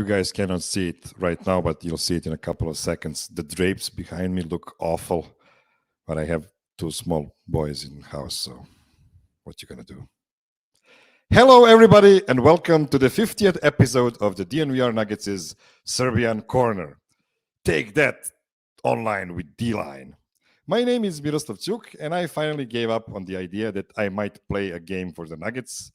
You guys cannot see it right now, but you'll see it in a couple of seconds. The drapes behind me look awful, but I have two small boys in the house, so what you gonna do? Hello, everybody, and welcome to the 50th episode of the DNVR Nuggets' Serbian Corner. Take that online with D-Line. My name is Miroslav, and I finally gave up on the idea that I might play a game for the Nuggets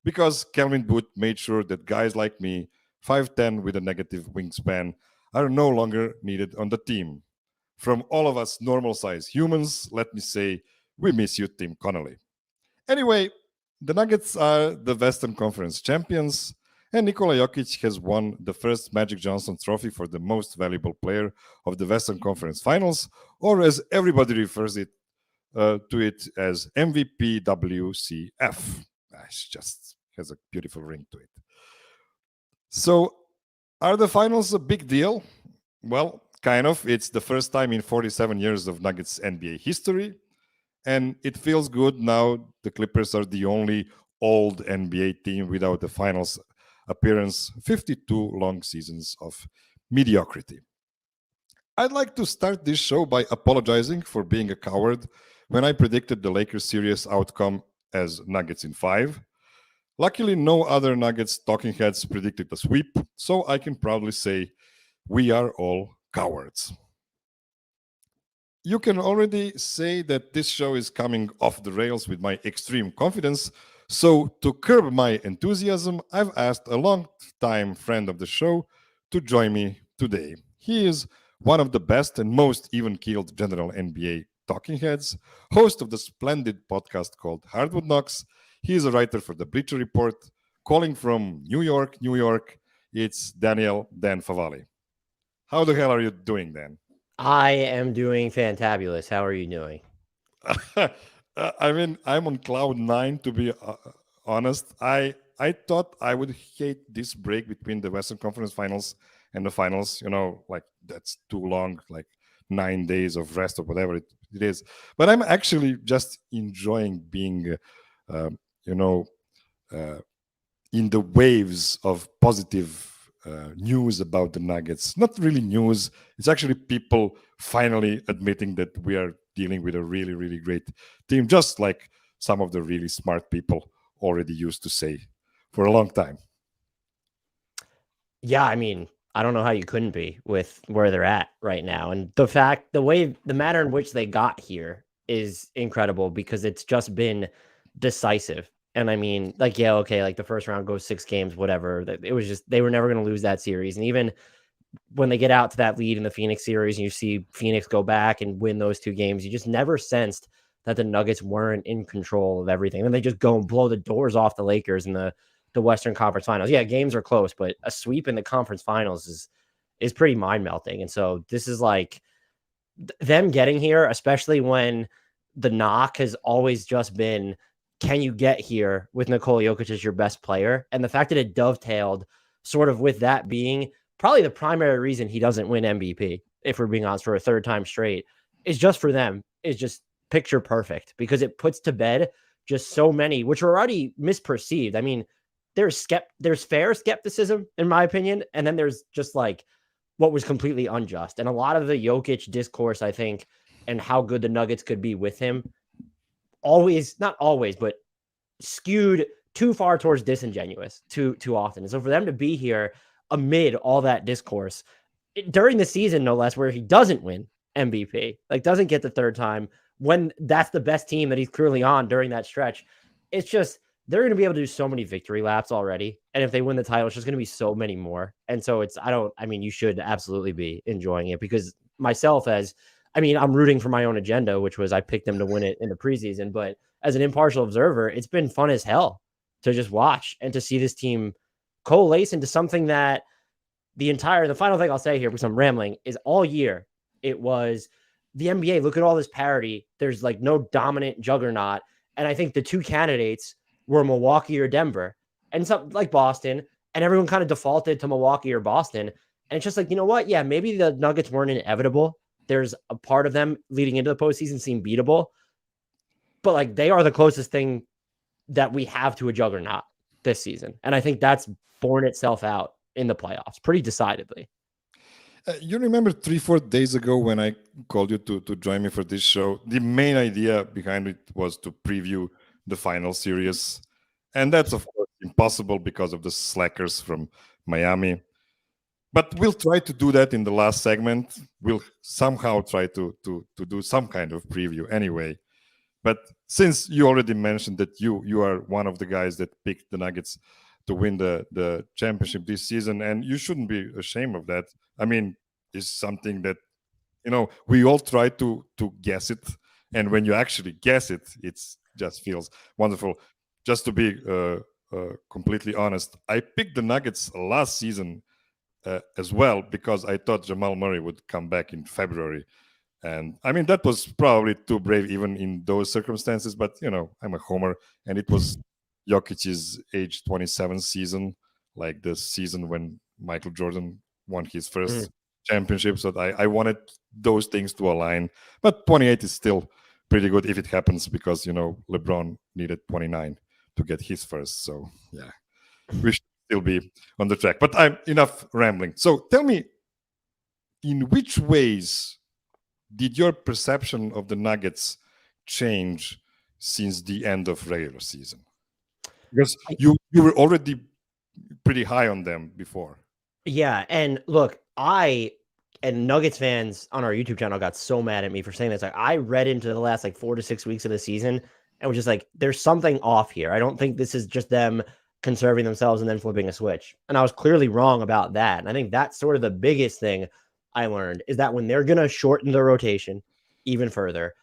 because Kelvin Booth made sure that guys like me, 5'10" with a negative wingspan, are no longer needed on the team. From all of us normal-sized humans, let me say, we miss you, Tim Connolly. Anyway, the Nuggets are the Western Conference champions, and Nikola Jokic has won the first Magic Johnson Trophy for the most valuable player of the Western Conference Finals, or as everybody refers to it as MVP WCF. It just has a beautiful ring to it. So, are the finals a big deal? Well, kind of. It's the first time in 47 years of Nuggets NBA history. And it feels good now. The Clippers are the only old NBA team without a finals appearance, 52 long seasons of mediocrity. I'd like to start this show by apologizing for being a coward when I predicted the Lakers series outcome as Nuggets in 5. Luckily, no other Nuggets talking heads predicted a sweep, so I can proudly say we are all cowards. You can already say that this show is coming off the rails with my extreme confidence, so to curb my enthusiasm, I've asked a long-time friend of the show to join me today. He is one of the best and most even-keeled general NBA talking heads, host of the splendid podcast called Hardwood Knocks. He is a writer for the Bleacher Report, calling from New York, New York. It's Dan Favale. How the hell are you doing, Dan? I am doing fantabulous. How are you doing? I mean, I'm on cloud 9, to be honest. I thought I would hate this break between the Western Conference Finals and the finals. You know, like that's too long, like 9 days of rest or whatever it is. But I'm actually just enjoying being, in the waves of positive news about the Nuggets. Not really news. It's actually people finally admitting that we are dealing with a really, really great team, just like some of the really smart people already used to say for a long time. Yeah, I mean, I don't know how you couldn't be with where they're at right now. And the manner in which they got here is incredible because it's just been decisive. And I mean, like, yeah, okay, like the first round goes 6 games, whatever. It was just, they were never going to lose that series. And even when they get out to that lead in the Phoenix series and you see Phoenix go back and win those 2 games, you just never sensed that the Nuggets weren't in control of everything. And they just go and blow the doors off the Lakers in the Western Conference Finals. Yeah, games are close, but a sweep in the conference finals is pretty mind-melting. And so this is like them getting here, especially when the knock has always just been, can you get here with Nikola Jokic as your best player? And the fact that it dovetailed sort of with that being probably the primary reason he doesn't win MVP, if we're being honest, for a third time straight, is just for them, is just picture perfect because it puts to bed just so many, which are already misperceived. I mean, there's fair skepticism, in my opinion, and then there's just like what was completely unjust. And a lot of the Jokic discourse, I think, and how good the Nuggets could be with him, not always, but skewed too far towards disingenuous too often. And so for them to be here amid all that discourse during the season, no less, where he doesn't win MVP, like doesn't get the third time when that's the best team that he's clearly on during that stretch, it's just, they're going to be able to do so many victory laps already. And if they win the title, it's just going to be so many more. And so you should absolutely be enjoying it because myself I'm rooting for my own agenda, which was I picked them to win it in the preseason. But as an impartial observer, it's been fun as hell to just watch and to see this team coalesce into something that the final thing I'll say here, because I'm rambling, is all year it was the NBA. Look at all this parity. There's like no dominant juggernaut. And I think the 2 candidates were Milwaukee or Denver and something like Boston. And everyone kind of defaulted to Milwaukee or Boston. And it's just like, you know what? Yeah, maybe the Nuggets weren't inevitable. There's a part of them leading into the postseason seem beatable. But like they are the closest thing that we have to a juggernaut this season. And I think that's borne itself out in the playoffs pretty decidedly. You remember 3-4 days ago when I called you to join me for this show? The main idea behind it was to preview the final series. And that's, of course, impossible because of the slackers from Miami. But we'll try to do that in the last segment. We'll somehow try to do some kind of preview anyway. But since you already mentioned that you are one of the guys that picked the Nuggets to win the championship this season, and you shouldn't be ashamed of that. I mean, it's something that, we all try to guess it, and when you actually guess it, it's just feels wonderful. Just to be completely honest, I picked the Nuggets last season as well because I thought Jamal Murray would come back in February. And I mean, that was probably too brave even in those circumstances, but I'm a homer, and it was Jokic's age 27 season, like the season when Michael Jordan won his first championship. So I wanted those things to align. But 28 is still pretty good if it happens because, LeBron needed 29 to get his first. So, yeah, we should still be on the track. But I'm enough rambling. So tell me, in which ways did your perception of the Nuggets change since the end of regular season? Because you were already pretty high on them before. Yeah, and look, and Nuggets fans on our YouTube channel got so mad at me for saying this. Like, I read into the last 4 to 6 weeks of the season and was just like, there's something off here. I don't think this is just them conserving themselves and then flipping a switch. And I was clearly wrong about that. And I think that's sort of the biggest thing I learned is that when they're going to shorten the rotation even further,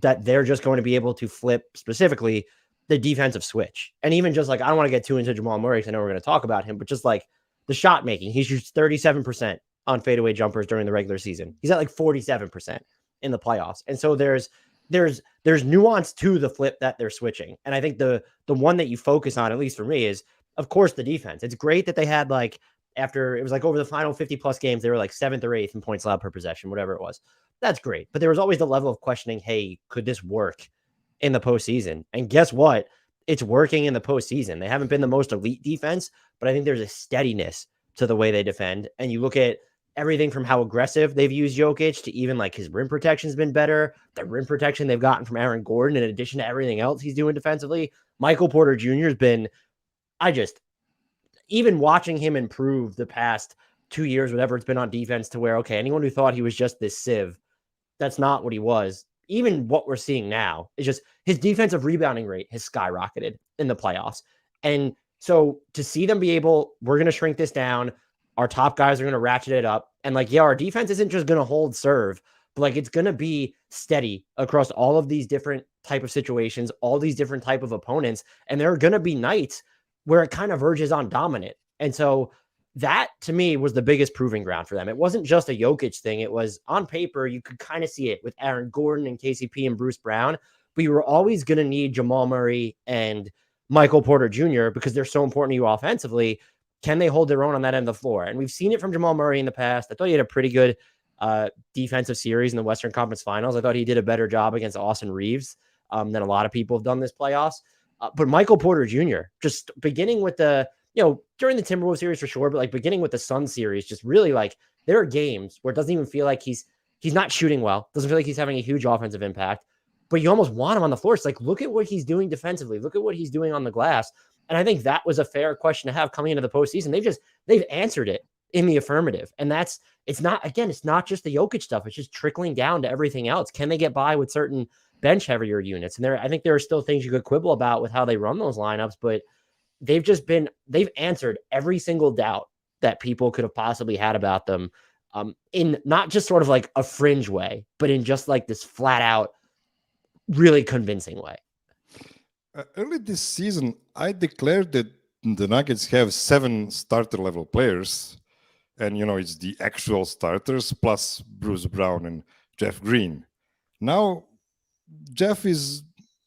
that they're just going to be able to flip specifically the defensive switch. And even just I don't want to get too into Jamal Murray because I know we're going to talk about him, but just the shot making, he shoots 37% on fadeaway jumpers during the regular season. He's at 47% in the playoffs. And so there's nuance to the flip that they're switching. And I think the one that you focus on, at least for me, is of course the defense. It's great that they had after it was over the final 50 plus games, they were 7th or 8th in points allowed per possession, whatever it was. That's great. But there was always the level of questioning, hey, could this work in the postseason? And guess what? It's working in the postseason. They haven't been the most elite defense, but I think there's a steadiness to the way they defend. And you look at everything from how aggressive they've used Jokic to even his rim protection's been better. The rim protection they've gotten from Aaron Gordon, in addition to everything else he's doing defensively. Michael Porter Jr. has been, even watching him improve the past 2 years, whatever it's been on defense, to where, okay, anyone who thought he was just this sieve, that's not what he was. Even what we're seeing now is just his defensive rebounding rate has skyrocketed in the playoffs. And so to see them be able, we're going to shrink this down. Our top guys are going to ratchet it up. And our defense isn't just going to hold serve, but it's going to be steady across all of these different type of situations, all these different type of opponents. And there are going to be nights where it kind of verges on dominant. And so that to me was the biggest proving ground for them. It wasn't just a Jokic thing. It was on paper. You could kind of see it with Aaron Gordon and KCP and Bruce Brown, but you were always going to need Jamal Murray and Michael Porter Jr. because they're so important to you offensively. Can they hold their own on that end of the floor? And we've seen it from Jamal Murray in the past. I thought he had a pretty good defensive series in the Western Conference Finals. I thought he did a better job against Austin Reeves than a lot of people have done this playoffs. But Michael Porter Jr., just beginning with during the Timberwolves series for sure, but beginning with the Suns series, just really there are games where it doesn't even feel like he's not shooting well. Doesn't feel like he's having a huge offensive impact, but you almost want him on the floor. It's look at what he's doing defensively. Look at what he's doing on the glass. And I think that was a fair question to have coming into the postseason. They've answered it in the affirmative. And it's not just the Jokic stuff. It's just trickling down to everything else. Can they get by with certain bench heavier units? And I think there are still things you could quibble about with how they run those lineups, but they've answered every single doubt that people could have possibly had about them, in not just sort of a fringe way, but in just this flat out, really convincing way. Early this season, I declared that the Nuggets have 7 starter level players, and it's the actual starters plus Bruce Brown and Jeff Green. Now, Jeff is,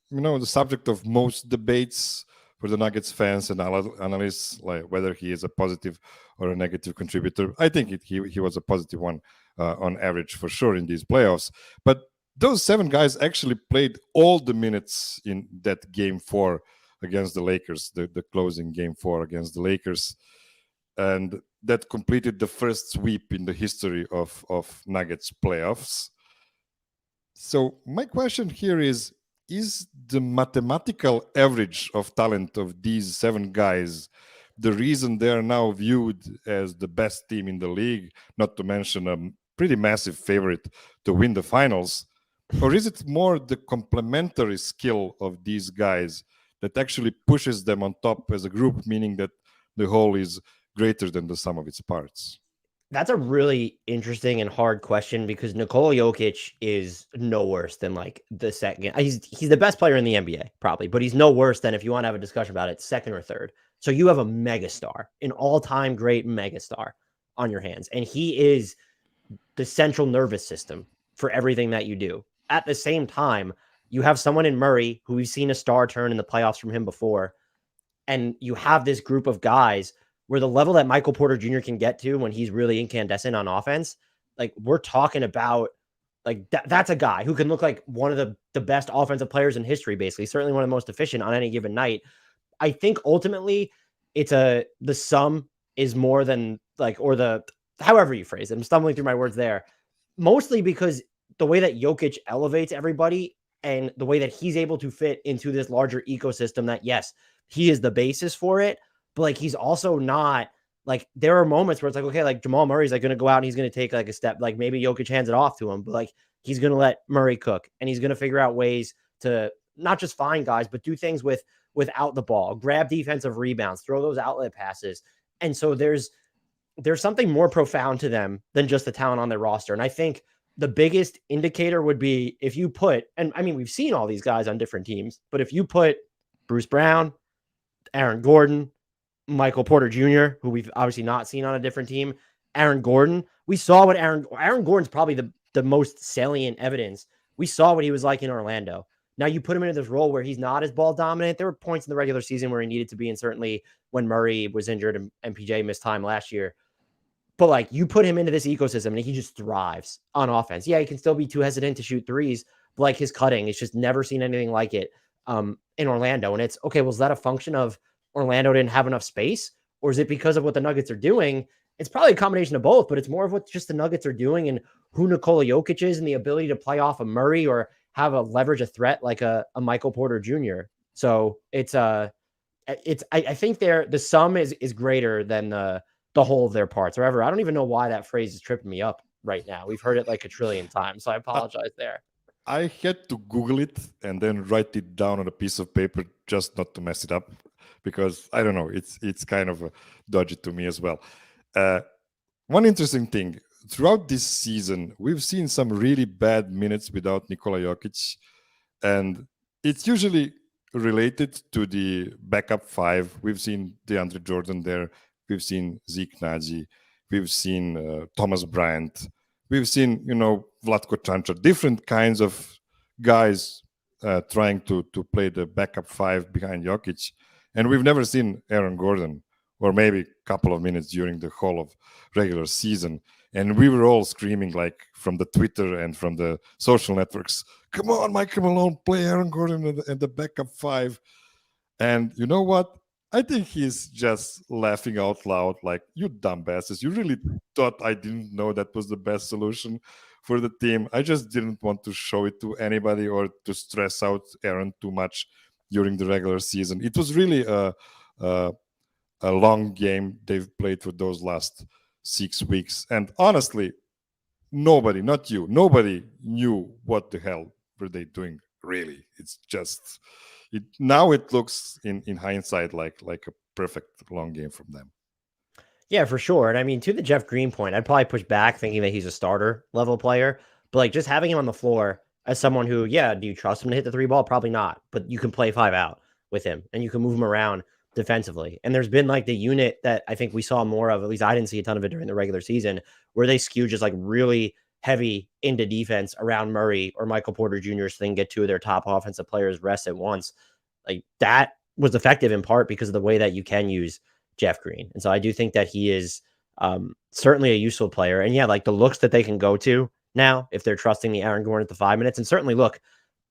the subject of most debates for the Nuggets fans and analysts, whether he is a positive or a negative contributor. I think he was a positive one on average for sure in these playoffs. But those 7 guys actually played all the minutes in that game 4 against the Lakers, the closing game 4 against the Lakers. and that completed the first sweep in the history of Nuggets playoffs. So my question here is the mathematical average of talent of these 7 guys the reason they are now viewed as the best team in the league, not to mention a pretty massive favorite to win the finals? Or is it more the complementary skill of these guys that actually pushes them on top as a group, meaning that the whole is greater than the sum of its parts? That's a really interesting and hard question because Nikola Jokic is no worse than like the second. He's the best player in the NBA, probably, but he's no worse than, if you want to have a discussion about it, second or third. So you have a megastar, an all-time great megastar on your hands, and he is the central nervous system for everything that you do. At the same time, you have someone in Murray who we've seen a star turn in the playoffs from him before, and you have this group of guys where the level that Michael Porter Jr. can get to when he's really incandescent on offense, like we're talking about, like that's a guy who can look like one of the best offensive players in history, basically, certainly one of the most efficient on any given night. I think ultimately the sum is more than like, or the, however you phrase it, I'm stumbling through my words there, mostly because the way that Jokic elevates everybody and the way that he's able to fit into this larger ecosystem, that yes, he is the basis for it, but like he's also not, like there are moments where it's like, okay, like Jamal Murray's like going to go out and he's going to take like a step, like maybe Jokic hands it off to him, but like he's going to let Murray cook and he's going to figure out ways to not just find guys, but do things without the ball, grab defensive rebounds, throw those outlet passes. And so there's something more profound to them than just the talent on their roster. And I think the biggest indicator would be if you put, and I mean, we've seen all these guys on different teams, but if you put Bruce Brown, Aaron Gordon, Michael Porter Jr., who we've obviously not seen on a different team, Aaron Gordon, we saw what Aaron Gordon's probably the most salient evidence. We saw what he was like in Orlando. Now you put him into this role where he's not as ball dominant. There were points in the regular season where he needed to be, and certainly when Murray was injured and PJ missed time last year. But like you put him into this ecosystem and he just thrives on offense. Yeah, he can still be too hesitant to shoot threes, but like his cutting, it's just never seen anything like it in Orlando. And it's okay, well, is that a function of Orlando didn't have enough space? Or is it because of what the Nuggets are doing? It's probably a combination of both, but it's more of what just the Nuggets are doing and who Nikola Jokic is and the ability to play off a Murray or have a leverage a threat like a Michael Porter Jr. So I think the sum is greater than the whole of their parts. However, I don't even know why that phrase is tripping me up right now. We've heard it like a trillion times, so I apologize there. I had to Google it and then write it down on a piece of paper just not to mess it up, because I don't know, it's kind of dodgy to me as well. One interesting thing, throughout this season, we've seen some really bad minutes without Nikola Jokic, and it's usually related to the backup 5. We've seen DeAndre Jordan there. We've seen Zeke Naji. We've seen Thomas Bryant. We've seen, Vlatko Čančar, different kinds of guys trying to play the backup 5 behind Jokic. And we've never seen Aaron Gordon, or maybe a couple of minutes during the whole of regular season. And we were all screaming, like from the Twitter and from the social networks, come on, Michael Malone, play Aaron Gordon and the backup 5. And you know what? I think he's just laughing out loud, like, you dumbasses. You really thought I didn't know that was the best solution for the team. I just didn't want to show it to anybody or to stress out Aaron too much during the regular season. It was really a long game they've played for those last 6 weeks. And honestly, nobody, not you, nobody knew what the hell were they doing, really. It's just... now it looks in hindsight like a perfect long game from them. Yeah, for sure. And I mean, to the Jeff Green point, I'd probably push back thinking that he's a starter level player, but like just having him on the floor as someone who, yeah, do you trust him to hit the 3 ball? Probably not, but you can play 5 out with him and you can move him around defensively. And there's been like the unit that I think we saw more of, at least I didn't see a ton of it during the regular season, where they skew just like really heavy into defense around Murray or Michael Porter Jr. so they can get 2 of their top offensive players rest at once. Like that was effective in part because of the way that you can use Jeff Green. And so I do think that he is certainly a useful player. And yeah, like the looks that they can go to now, if they're trusting the Aaron Gordon at the 5 minutes, and certainly look,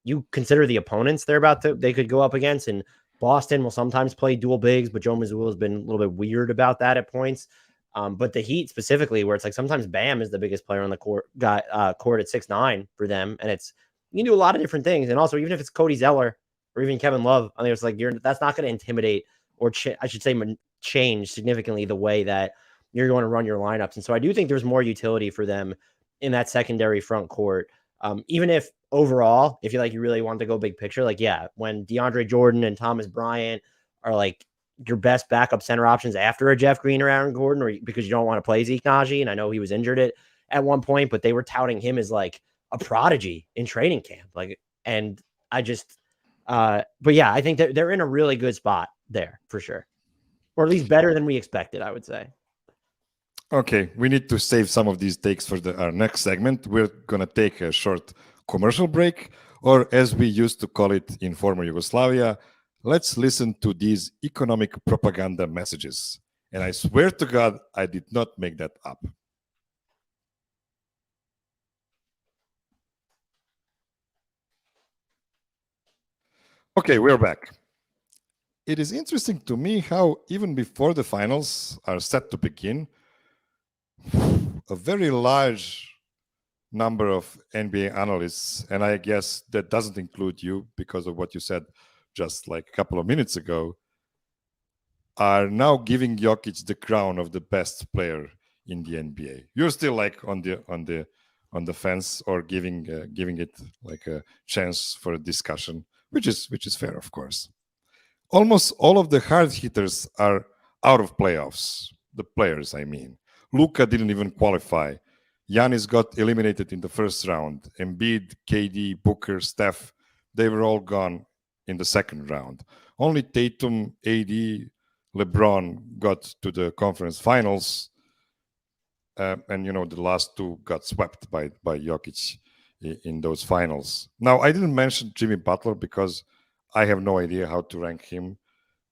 you consider the opponents they could go up against, and Boston will sometimes play dual bigs, but Joe Mazzulla has been a little bit weird about that at points. But the Heat specifically, where it's like sometimes Bam is the biggest player on the court at 6'9" for them, and it's you can do a lot of different things. And also, even if it's Cody Zeller or even Kevin Love, I think it's like that's not going to intimidate or I should say change significantly the way that you're going to run your lineups. And so I do think there's more utility for them in that secondary front court. Even if overall, if you really want to go big picture, like, yeah, when DeAndre Jordan and Thomas Bryant are like your best backup center options after a Jeff Green or Aaron Gordon, or because you don't want to play Zeke Naji. And I know he was injured at one point, but they were touting him as like a prodigy in training camp. And I just, but yeah, I think that they're in a really good spot there for sure, or at least better than we expected, I would say. Okay, we need to save some of these takes for our next segment. We're going to take a short commercial break, or as we used to call it in former Yugoslavia, let's listen to these economic propaganda messages. And I swear to God, I did not make that up. Okay, we're back. It is interesting to me how even before the finals are set to begin, a very large number of NBA analysts, and I guess that doesn't include you because of what you said just like a couple of minutes ago, are now giving Jokic the crown of the best player in the NBA. You're still like on the fence, or giving it like a chance for a discussion, which is fair, of course. Almost all of the hard hitters are out of playoffs. The players, I mean. Luka didn't even qualify. Giannis got eliminated in the first round. Embiid, KD, Booker, Steph, they were all gone in the second round. Only Tatum, AD, LeBron got to the conference finals. And, the last two got swept by Jokic in those finals. Now, I didn't mention Jimmy Butler because I have no idea how to rank him.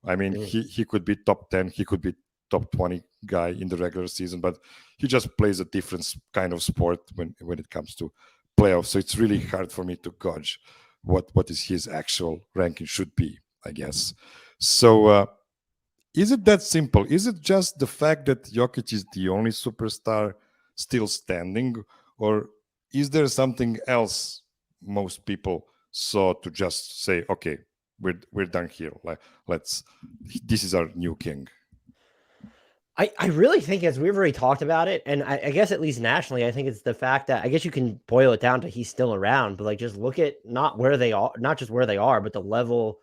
I mean, he could be top 10. He could be top 20 guy in the regular season, but he just plays a different kind of sport when it comes to playoffs. So it's really hard for me to gauge what is his actual ranking should be, I guess. So is it that simple? Is it just the fact that Jokic is the only superstar still standing, or is there something else most people saw to just say, okay, we're done here. This is our new king? I really think, as we've already talked about it, and I guess at least nationally, I think it's the fact that I guess you can boil it down to he's still around, but like just look at not where they are, not just where they are, but the level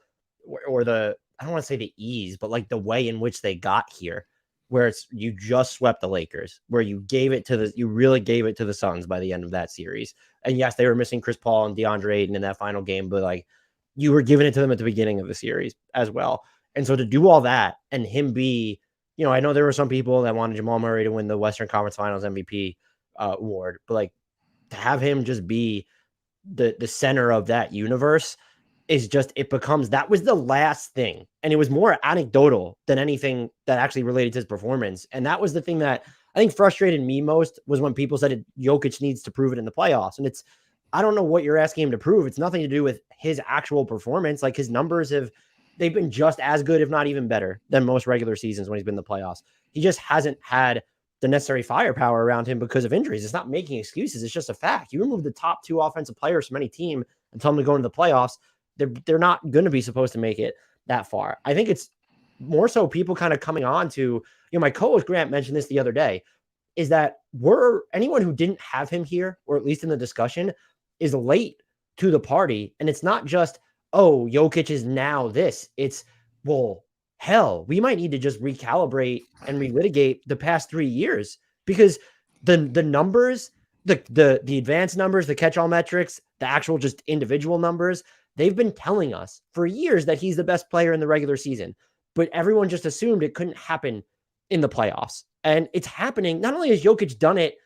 or the, I don't want to say the ease, but like the way in which they got here, where it's you just swept the Lakers, where you really gave it to the Suns by the end of that series. And yes, they were missing Chris Paul and DeAndre Ayton in that final game, but like you were giving it to them at the beginning of the series as well. And so to do all that and him be, I know there were some people that wanted Jamal Murray to win the Western Conference Finals MVP award, but like to have him just be the center of that universe is just, it becomes, that was the last thing. And it was more anecdotal than anything that actually related to his performance. And that was the thing that I think frustrated me most, was when people said Jokic needs to prove it in the playoffs. And I don't know what you're asking him to prove. It's nothing to do with his actual performance. Like his numbers they've been just as good, if not even better, than most regular seasons when he's been in the playoffs. He just hasn't had the necessary firepower around him because of injuries. It's not making excuses. It's just a fact. You remove the top two offensive players from any team and tell them to go into the playoffs, they're not going to be supposed to make it that far. I think it's more so people kind of coming on to, my co-host Grant mentioned this the other day, is that anyone who didn't have him here, or at least in the discussion, is late to the party. And it's not just, oh, Jokic is now this. It's, well, hell, we might need to just recalibrate and relitigate the past 3 years, because the numbers, the advanced numbers, the catch-all metrics, the actual just individual numbers, they've been telling us for years that he's the best player in the regular season, but everyone just assumed it couldn't happen in the playoffs. And it's happening. Not only has Jokic done it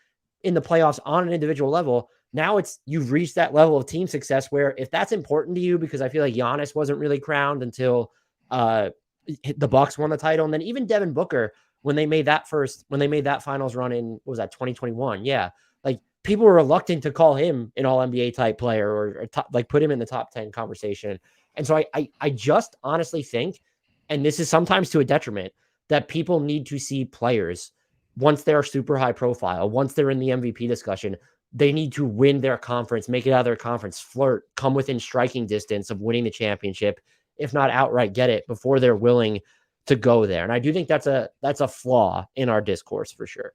in the playoffs on an individual level, now you've reached that level of team success where, if that's important to you, because I feel like Giannis wasn't really crowned until the Bucks won the title. And then even Devin Booker, when they made that finals run in, what was that, 2021? Yeah. Like people were reluctant to call him an all NBA type player or put him in the top 10 conversation. And so I just honestly think, and this is sometimes to a detriment, that people need to see players once they're super high profile, once they're in the MVP discussion, they need to win their conference, make it out of their conference, flirt, come within striking distance of winning the championship, if not outright get it, before they're willing to go there. And I do think that's a flaw in our discourse for sure.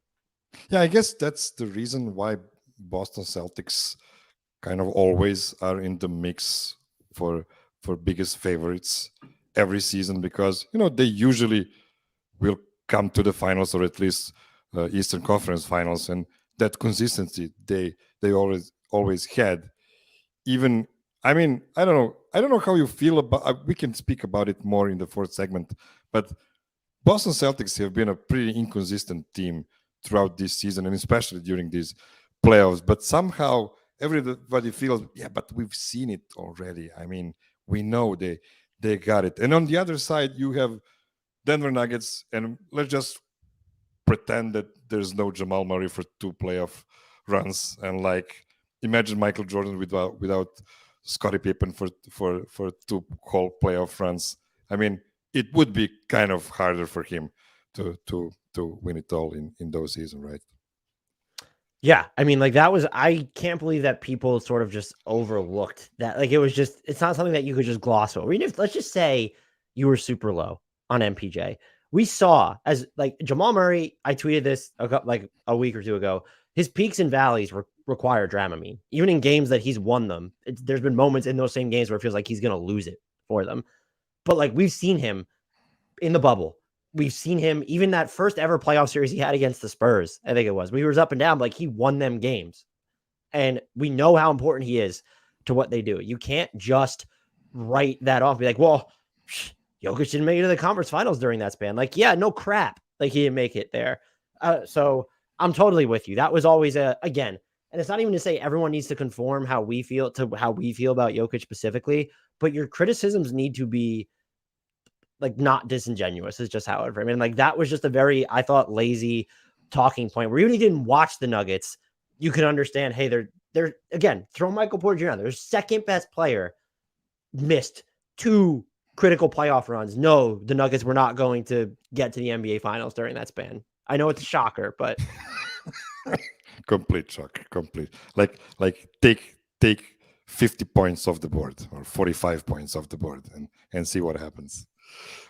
Yeah, I guess that's the reason why Boston Celtics kind of always are in the mix for biggest favorites every season, because they usually will come to the finals, or at least Eastern Conference Finals, and that consistency they always had. Even, I mean, I don't know how you feel about. We can speak about it more in the fourth segment, but Boston Celtics have been a pretty inconsistent team throughout this season, and especially during these playoffs. But somehow everybody feels, yeah, but we've seen it already. I mean, we know they got it. And on the other side, you have Denver Nuggets, and let's just pretend that there's no Jamal Murray for 2 playoff runs, and like imagine Michael Jordan without Scottie Pippen for 2 whole playoff runs. I mean, it would be kind of harder for him to win it all in those seasons, right? Yeah, I mean, like I can't believe that people sort of just overlooked that. Like it's not something that you could just gloss over. Even if, let's just say you were super low on MPJ, we saw as like Jamal Murray, I tweeted this like a week or two ago, his peaks and valleys require Dramamine. Even in games that he's won them, there's been moments in those same games where it feels like he's going to lose it for them. But like we've seen him in the bubble. We've seen him even that first ever playoff series he had against the Spurs. I think it was. We was up and down, like he won them games. And we know how important he is to what they do. You can't just write that off. Be like, well, Jokic didn't make it to the conference finals during that span. Like, yeah, no crap. Like he didn't make it there. So I'm totally with you. That was always again, and it's not even to say everyone needs to conform how we feel about Jokic specifically, but your criticisms need to be like not disingenuous is just how I mean, like that was just a very, I thought, lazy talking point where even if you didn't watch the Nuggets, you can understand, hey, they're again, throw Michael Porter Jr. on. Their second best player missed 2 critical playoff runs. No, the Nuggets were not going to get to the NBA finals during that span. I know it's a shocker, but complete shock, complete. Like take 50 points off the board or 45 points off the board and see what happens.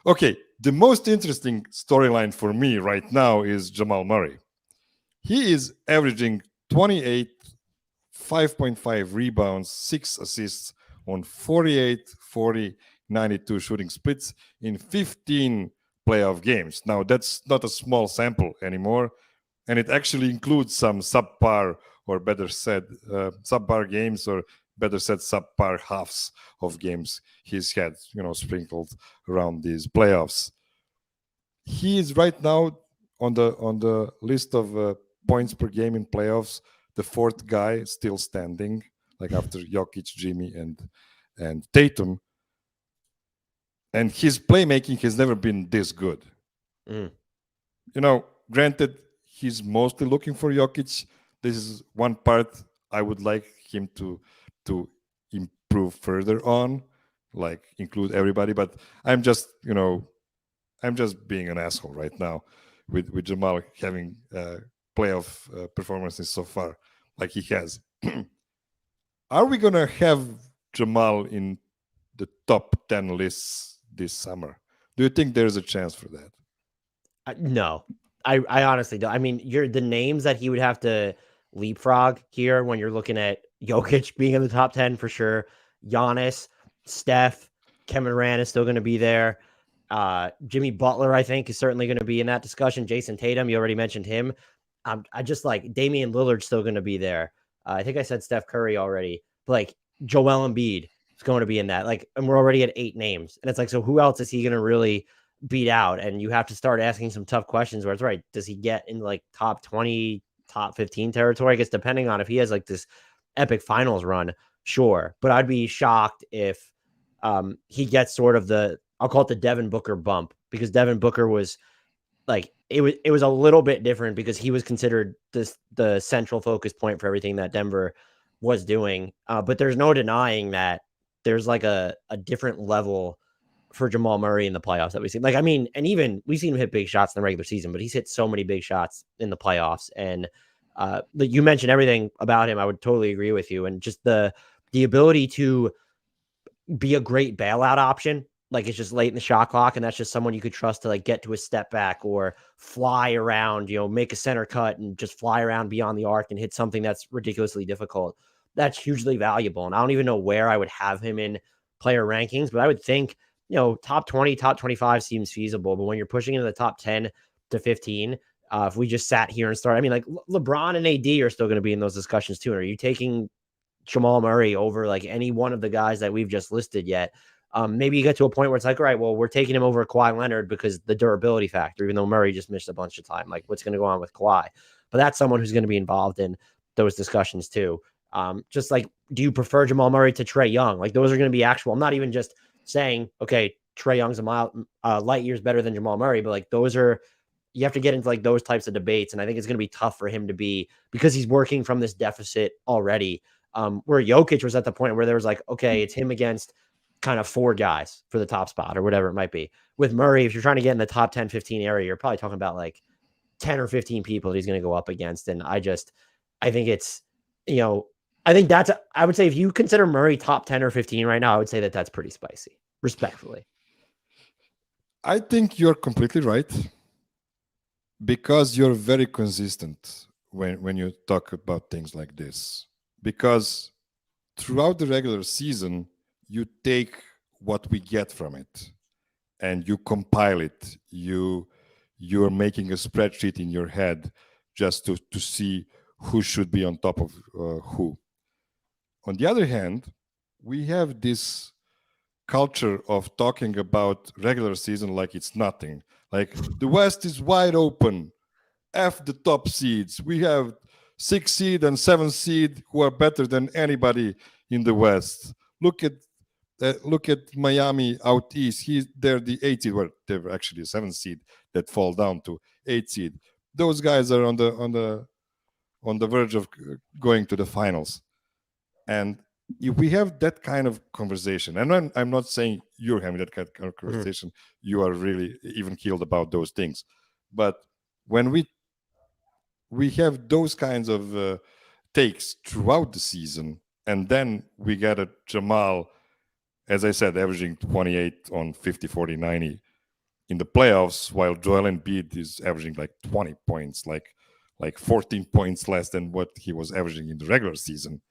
Okay, the most interesting storyline for me right now is Jamal Murray. He is averaging 28, 5.5 rebounds, 6 assists on 48, 40, 92 shooting splits in 15 playoff games. Now, that's not a small sample anymore, and it actually includes some subpar, or better said, subpar games, or better said, subpar halves of games he's had, sprinkled around these playoffs. He is right now on the list of points per game in playoffs, the 4th guy still standing, like after Jokic, Jimmy, and Tatum. And his playmaking has never been this good. Granted, he's mostly looking for Jokic. This is one part I would like him to improve further on, like include everybody. But I'm just being an asshole right now with Jamal having playoff performances so far like he has. Are we gonna have Jamal in the top 10 lists this summer? Do you think there's a chance for that? No, I honestly don't. I mean, the names that he would have to leapfrog here when you're looking at Jokic being in the top 10 for sure. Giannis, Steph, Kevin Durant is still going to be there. Jimmy Butler, I think, is certainly going to be in that discussion. Jason Tatum, you already mentioned him. I just like Damian Lillard's still going to be there. I think I said Steph Curry already. But like Joel Embiid is going to be in that. Like, and we're already at 8 names. And it's like, so who else is he going to really beat out? And you have to start asking some tough questions where it's right. Does he get in like top 20, top 15 territory? I guess depending on if he has like this epic finals run, sure. But I'd be shocked if he gets sort of I'll call it the Devin Booker bump, because Devin Booker was like, it was a little bit different because he was considered the central focus point for everything that Denver was doing. But there's no denying that there's like a different level for Jamal Murray in the playoffs that we've seen. Like, I mean, and even we've seen him hit big shots in the regular season, but he's hit so many big shots in the playoffs. And you mentioned everything about him. I would totally agree with you. And just the ability to be a great bailout option. Like, it's just late in the shot clock, and that's just someone you could trust to like get to a step back or fly around, make a center cut and just fly around beyond the arc and hit something that's ridiculously difficult. That's hugely valuable. And I don't even know where I would have him in player rankings, but I would think, top 20, top 25 seems feasible. But when you're pushing into the top 10 to 15, if we just sat here and started, I mean, like LeBron and AD are still going to be in those discussions too. And are you taking Jamal Murray over like any one of the guys that we've just listed yet? Maybe you get to a point where it's like, all right, well, we're taking him over Kawhi Leonard because the durability factor, even though Murray just missed a bunch of time. Like, what's going to go on with Kawhi? But that's someone who's going to be involved in those discussions too. Just like, do you prefer Jamal Murray to Trae Young? Like, those are going to be actual. I'm not even just saying, okay, Trae Young's light years better than Jamal Murray, but like you have to get into like those types of debates. And I think it's going to be tough for him to be, because he's working from this deficit already. Where Jokic was at the point where there was like, okay, it's him against kind of 4 guys for the top spot or whatever it might be. With Murray, if you're trying to get in the top 10, 15 area, you're probably talking about like 10 or 15 people that he's going to go up against. And I think it's, I would say if you consider Murray top 10 or 15 right now, I would say that that's pretty spicy, respectfully. I think you're completely right, because you're very consistent when you talk about things like this. Because throughout the regular season, you take what we get from it and you compile it. You're making a spreadsheet in your head just to see who should be on top of who. On the other hand, we have this culture of talking about regular season like it's nothing. Like, the West is wide open. F the top seeds. We have 6 seed and 7 seed who are better than anybody in the West. Look at Miami out east. They're the 8 seed. Well, they're actually a 7 seed that fall down to 8 seed. Those guys are on the verge of going to the finals. And if we have that kind of conversation, and I'm not saying you're having that kind of conversation, you are really even-keeled about those things. But when we have those kinds of takes throughout the season, and then we get a Jamal, as I said, averaging 28 on 50, 40, 90 in the playoffs, while Joel Embiid is averaging like 20 points, like 14 points less than what he was averaging in the regular season,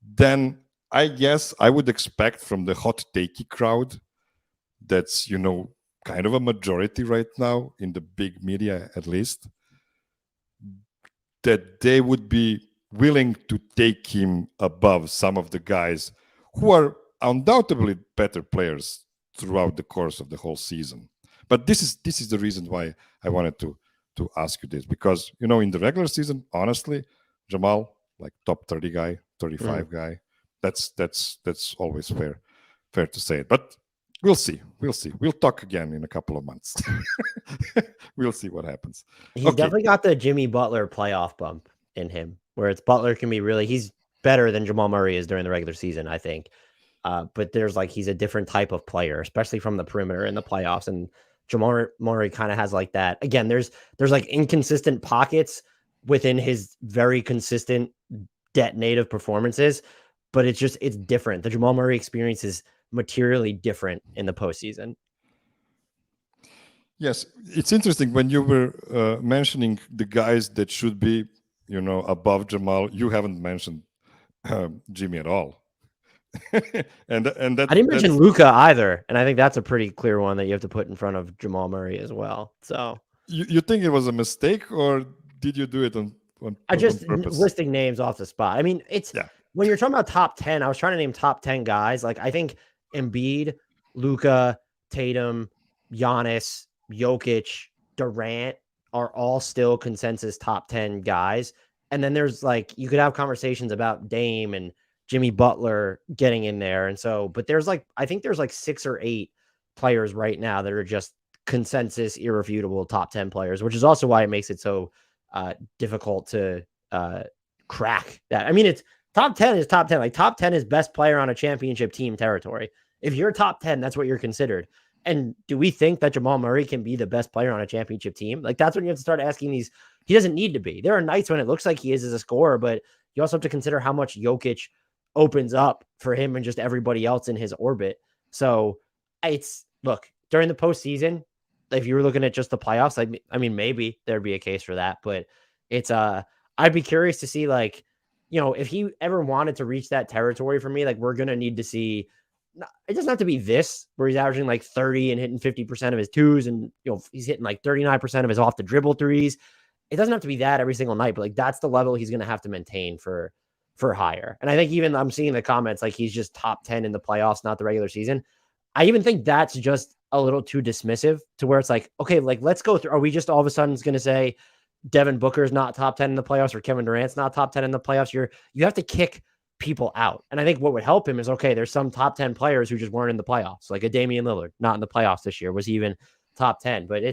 then I guess I would expect from the hot takey crowd, that's, kind of a majority right now in the big media at least, that they would be willing to take him above some of the guys who are undoubtedly better players throughout the course of the whole season. But this is the reason why I wanted to ask you this, because in the regular season, honestly, Jamal, like top 30 guy, 35 guy, that's always fair to say it. But we'll see. We'll talk again in a couple of months. We'll see what happens. He's definitely got the Jimmy Butler playoff bump in him, where it's Butler can be he's better than Jamal Murray is during the regular season, I think. But there's he's a different type of player, especially from the perimeter in the playoffs. And Jamal Murray kind of has like that. Again, there's like inconsistent pockets within his very consistent detonative performances, but it's different. The Jamal Murray experience is materially different in the postseason. Yes, it's interesting when you were mentioning the guys that should be, above Jamal. You haven't mentioned Jimmy at all. and that, I didn't mention Luka either, and I think that's a pretty clear one that you have to put in front of Jamal Murray as well. So you think it was a mistake, or did you do it on purpose? Listing names off the spot. I mean, when you're talking about top 10, I was trying to name top 10 guys. Like, I think Embiid, Luka, Tatum, Giannis, Jokic, Durant are all still consensus top 10 guys. And then there's you could have conversations about Dame and Jimmy Butler getting in there. And so, but I think there's 6 or 8 players right now that are just consensus irrefutable top 10 players, which is also why it makes it so difficult to crack that. I mean, Top 10 is top 10. Like top 10 is best player on a championship team territory. If you're top 10, that's what you're considered. And do we think that Jamal Murray can be the best player on a championship team? Like that's when you have to start asking these. He doesn't need to be. There are nights when it looks like he is as a scorer, but you also have to consider how much Jokic opens up for him and just everybody else in his orbit. So it's look during the postseason, if you were looking at just the playoffs, I mean, maybe there'd be a case for that, but it's I'd be curious to see like, you know, if he ever wanted to reach that territory for me, like we're gonna need to see. It doesn't have to be this where he's averaging like 30 and hitting 50% of his twos, and you know he's hitting like 39% of his off the dribble threes. It doesn't have to be that every single night, but like that's the level he's gonna have to maintain for higher. And I think even I'm seeing the comments like he's just top 10 in the playoffs, not the regular season. I even think that's just a little too dismissive to where it's like, okay, like let's go through. Are we just all of a sudden going to say Devin Booker's not top 10 in the playoffs or Kevin Durant's not top 10 in the playoffs? You have to kick people out. And I think what would help him is, okay, there's some top 10 players who just weren't in the playoffs, like a Damian Lillard, not in the playoffs this year. Was he even top 10? But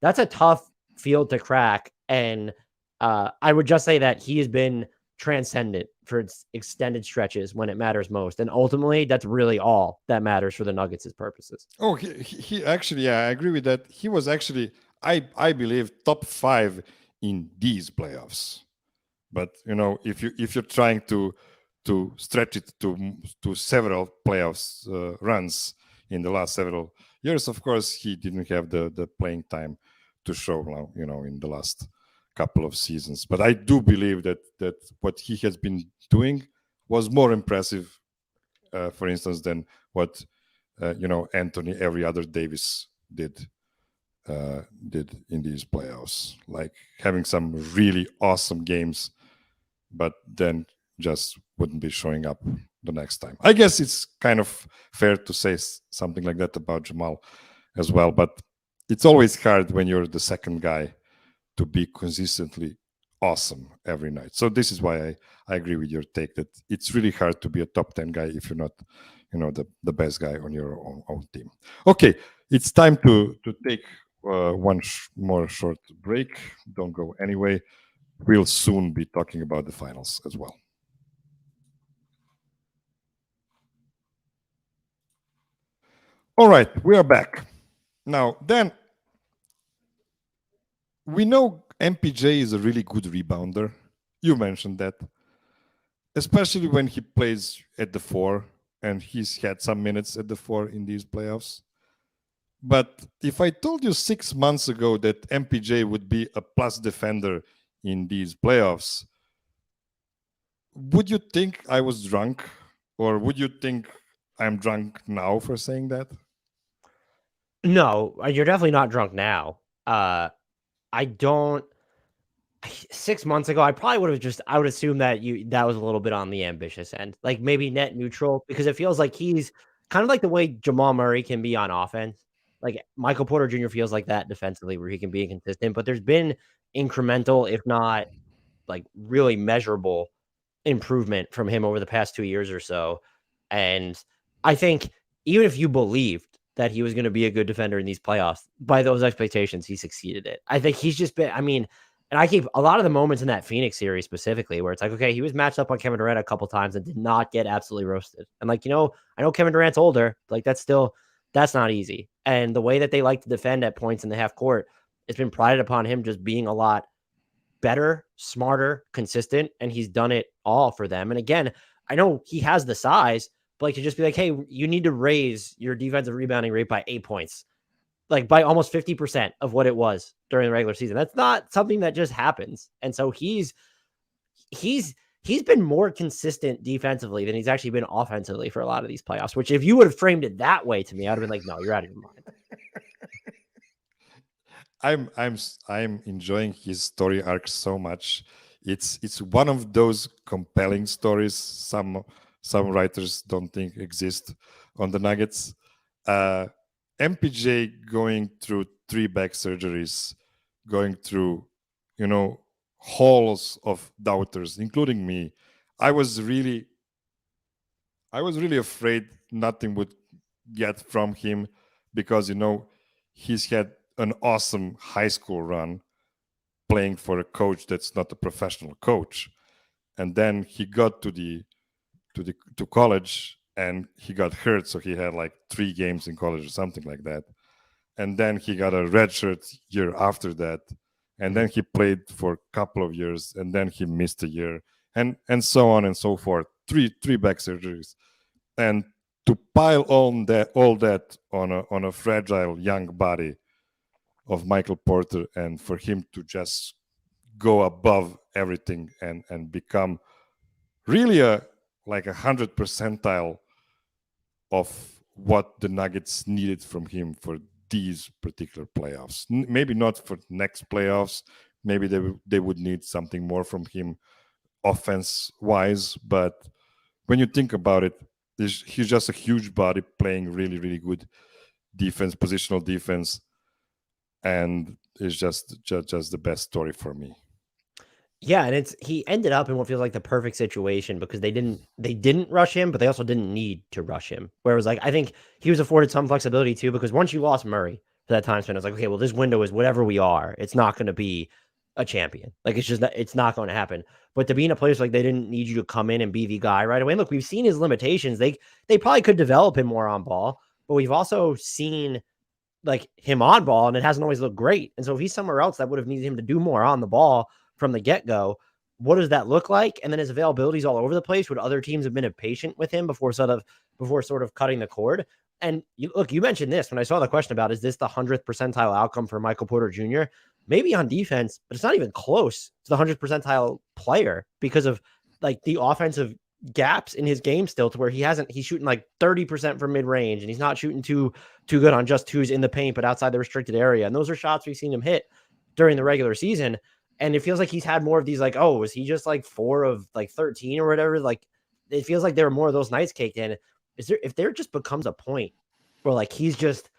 that's a tough field to crack. And I would just say that he has been transcendent for extended stretches when it matters most. And ultimately, that's really all that matters for the Nuggets' purposes. Oh, he actually, yeah, I agree with that. He was actually, I believe, top 5 in these playoffs. But you know, if you're trying to stretch it to several playoffs runs in the last several years, of course, he didn't have the playing time to show now, you know, in the last couple of seasons. But I do believe that what he has been doing was more impressive, for instance, than what you know, Anthony every other Davis did in these playoffs, like having some really awesome games, but then just wouldn't be showing up the next time. I guess it's kind of fair to say something like that about Jamal as well, but it's always hard when you're the second guy to be consistently awesome every night. So this is why I agree with your take that it's really hard to be a top 10 guy if you're not, you know, the best guy on your own team. Okay, it's time to take one more short break. Don't go anyway. We'll soon be talking about the finals as well. All right, we are back. Now, then, we know MPJ is a really good rebounder. You mentioned that. Especially when he plays at the 4, and he's had some minutes at the 4 in these playoffs. But if I told you 6 months ago that MPJ would be a plus defender in these playoffs, would you think I was drunk? Or would you think I'm drunk now for saying that? No, you're definitely not drunk now. I don't. 6 months ago, I probably would have I would assume that that was a little bit on the ambitious end, like maybe net neutral, because it feels like he's kind of like the way Jamal Murray can be on offense. Like Michael Porter Jr. feels like that defensively, where he can be inconsistent, but there's been incremental, if not like really measurable improvement from him over the past 2 years or so. And I think even if you believed that he was going to be a good defender in these playoffs, by those expectations, he succeeded it. I think he's just been, I mean, and I keep a lot of the moments in that Phoenix series specifically where it's like, okay, he was matched up on Kevin Durant a couple times and did not get absolutely roasted. And like, you know, I know Kevin Durant's older, like that's not easy. And the way that they like to defend at points in the half court, it's been prided upon him just being a lot better, smarter, consistent, and he's done it all for them. And again, I know he has the size, but like to just be like, hey, you need to raise your defensive rebounding rate by 8 points, like by almost 50% of what it was during the regular season. That's not something that just happens. And so he's been more consistent defensively than he's actually been offensively for a lot of these playoffs, which if you would have framed it that way to me, I would have been like, no, you're out of your mind. I'm enjoying his story arc so much. It's one of those compelling stories some writers don't think exist on the Nuggets. MPJ going through 3 back surgeries, going through, you know, halls of doubters, including me. I was really afraid nothing would get from him because, you know, he's had an awesome high school run playing for a coach that's not a professional coach. and then he got to college and he got hurt, so he had like 3 games in college or something like that. And then he got a redshirt year after that, and then he played for a couple of years, and then he missed a year, and so on and so forth. Three back surgeries, and to pile on all that on a fragile young body of Michael Porter, and for him to just go above everything and become really a 100 percentile of what the Nuggets needed from him for these particular playoffs. Maybe not for next playoffs. Maybe they would need something more from him offense-wise. But when you think about it, he's just a huge body playing really, really good defense, positional defense, and it's just the best story for me. Yeah, and he ended up in what feels like the perfect situation because they didn't rush him, but they also didn't need to rush him. Whereas, like, I think he was afforded some flexibility too, because once you lost Murray for that time span, it's like, okay, well, this window is whatever we are. It's not going to be a champion. Like, it's not going to happen. But to be in a place like they didn't need you to come in and be the guy right away. And look, we've seen his limitations. They probably could develop him more on ball, but we've also seen like him on ball, and it hasn't always looked great. And so if he's somewhere else that would have needed him to do more on the ball from the get-go, what does that look like? And then his availability is all over the place. Would other teams have been impatient with him before sort of cutting the cord? And you mentioned this when I saw the question about, is this the 100th percentile outcome for Michael Porter Jr.? Maybe on defense, but it's not even close to the 100th percentile player because of like the offensive gaps in his game still, to where he's shooting like 30% from mid-range, and he's not shooting too good on just twos in the paint, but outside the restricted area. And those are shots we've seen him hit during the regular season. And it feels like he's had more of these, like, oh, is he just like 4 of like 13 or whatever? Like, it feels like there are more of those nights caked in. If there just becomes a point where like he's just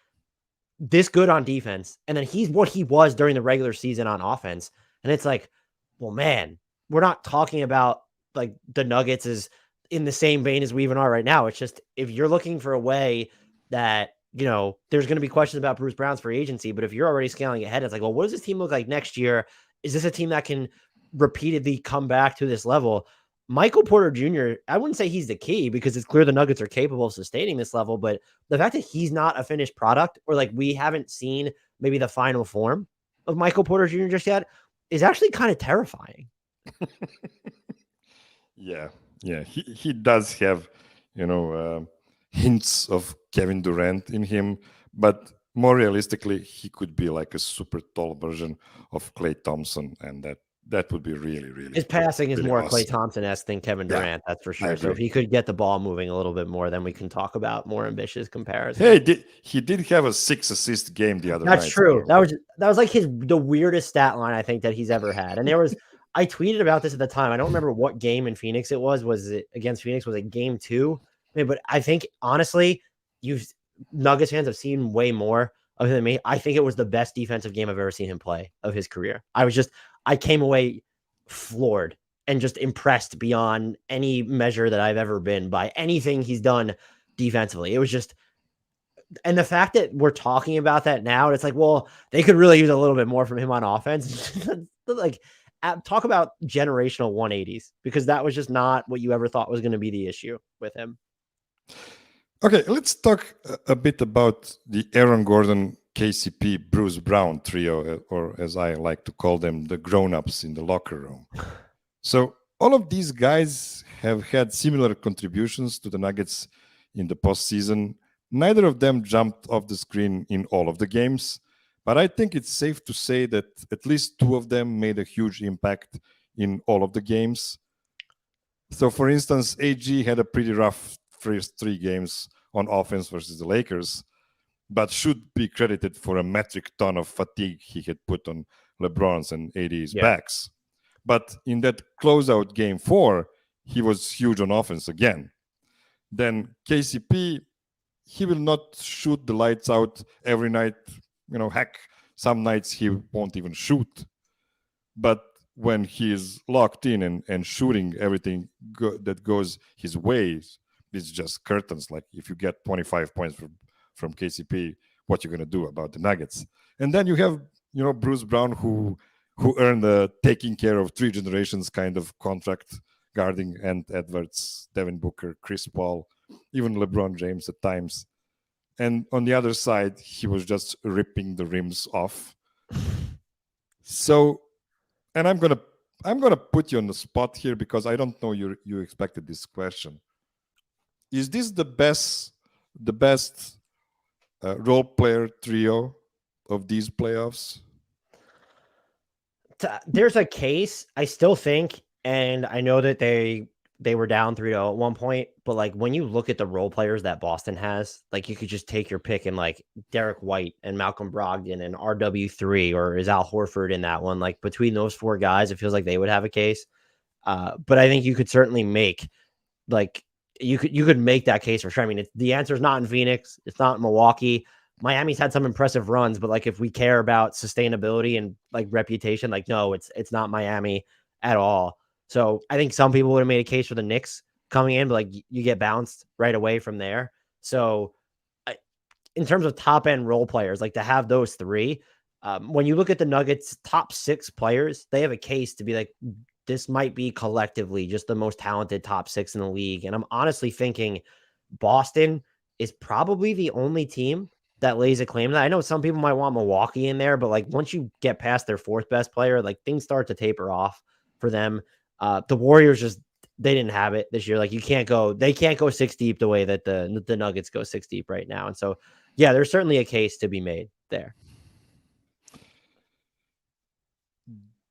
this good on defense, and then he's what he was during the regular season on offense, and it's like, well, man, we're not talking about like the Nuggets is in the same vein as we even are right now. It's just, if you're looking for a way that, you know, there's going to be questions about Bruce Brown's free agency, but if you're already scaling ahead, it's like, well, what does this team look like next year? Is this a team that can repeatedly come back to this level? Michael Porter Jr., I wouldn't say he's the key, because it's clear the Nuggets are capable of sustaining this level, but the fact that he's not a finished product, or like we haven't seen maybe the final form of Michael Porter Jr. just yet, is actually kind of terrifying. Yeah. He does have, hints of Kevin Durant in him, but more realistically, he could be like a super tall version of Klay Thompson, and that would be really, really. His passing is really more awesome. Klay Thompson-esque than Kevin Durant, that's for sure. So if he could get the ball moving a little bit more, then we can talk about more ambitious comparisons. Hey, he did have a 6-assist game the other night. That's true. That was like the weirdest stat line I think that he's ever had. And I tweeted about this at the time. I don't remember what game in Phoenix it was. Was it against Phoenix? Was it game 2? But I think honestly, Nuggets fans have seen way more of him than me. I think it was the best defensive game I've ever seen him play of his career. I came away floored and just impressed beyond any measure that I've ever been by anything he's done defensively. It was just, and the fact that we're talking about that now, it's like, well, they could really use a little bit more from him on offense. Like, talk about generational 180s, because that was just not what you ever thought was going to be the issue with him. Okay, let's talk a bit about the Aaron Gordon, KCP, Bruce Brown trio, or as I like to call them, the grown-ups in the locker room. So all of these guys have had similar contributions to the Nuggets in the postseason. Neither of them jumped off the screen in all of the games, but I think it's safe to say that at least 2 of them made a huge impact in all of the games. So, for instance, AG had a pretty rough first 3 games on offense versus the Lakers, but should be credited for a metric ton of fatigue he had put on LeBron's and AD's backs. But in that closeout game 4, he was huge on offense again. Then KCP, he will not shoot the lights out every night. Heck, some nights he won't even shoot. But when he is locked in and shooting everything that goes his way, it's just curtains. Like, if you get 25 points from KCP, what you're going to do about the Nuggets? And then you have, Bruce Brown, who earned a taking care of 3 generations kind of contract guarding Ant Edwards, Devin Booker, Chris Paul, even LeBron James at times. And on the other side, he was just ripping the rims off. So, and I'm gonna put you on the spot here because I don't know you expected this question. Is this the best role player trio of these playoffs? There's a case, I still think, and I know that they were down 3-0 at one point, but like when you look at the role players that Boston has, like you could just take your pick and like Derek White and Malcolm Brogdon and RW3, or is Al Horford in that one? Like between those four guys, it feels like they would have a case. But I think you could certainly make like you could make that case for sure. I mean, the answer is not in Phoenix, it's not in Milwaukee. Miami's had some impressive runs, but like if we care about sustainability and like reputation, like no, it's not Miami at all. So I think some people would have made a case for the Knicks coming in, but like you get bounced right away from there. So in terms of top end role players, like to have those three, when you look at the Nuggets top 6 players, they have a case to be like, this might be collectively just the most talented top 6 in the league. And I'm honestly thinking Boston is probably the only team that lays a claim to that. I know some people might want Milwaukee in there, but like once you get past their 4th best player, like things start to taper off for them. The Warriors just, they didn't have it this year. Like they can't go 6 deep the way that the Nuggets go 6 deep right now. And so, yeah, there's certainly a case to be made there.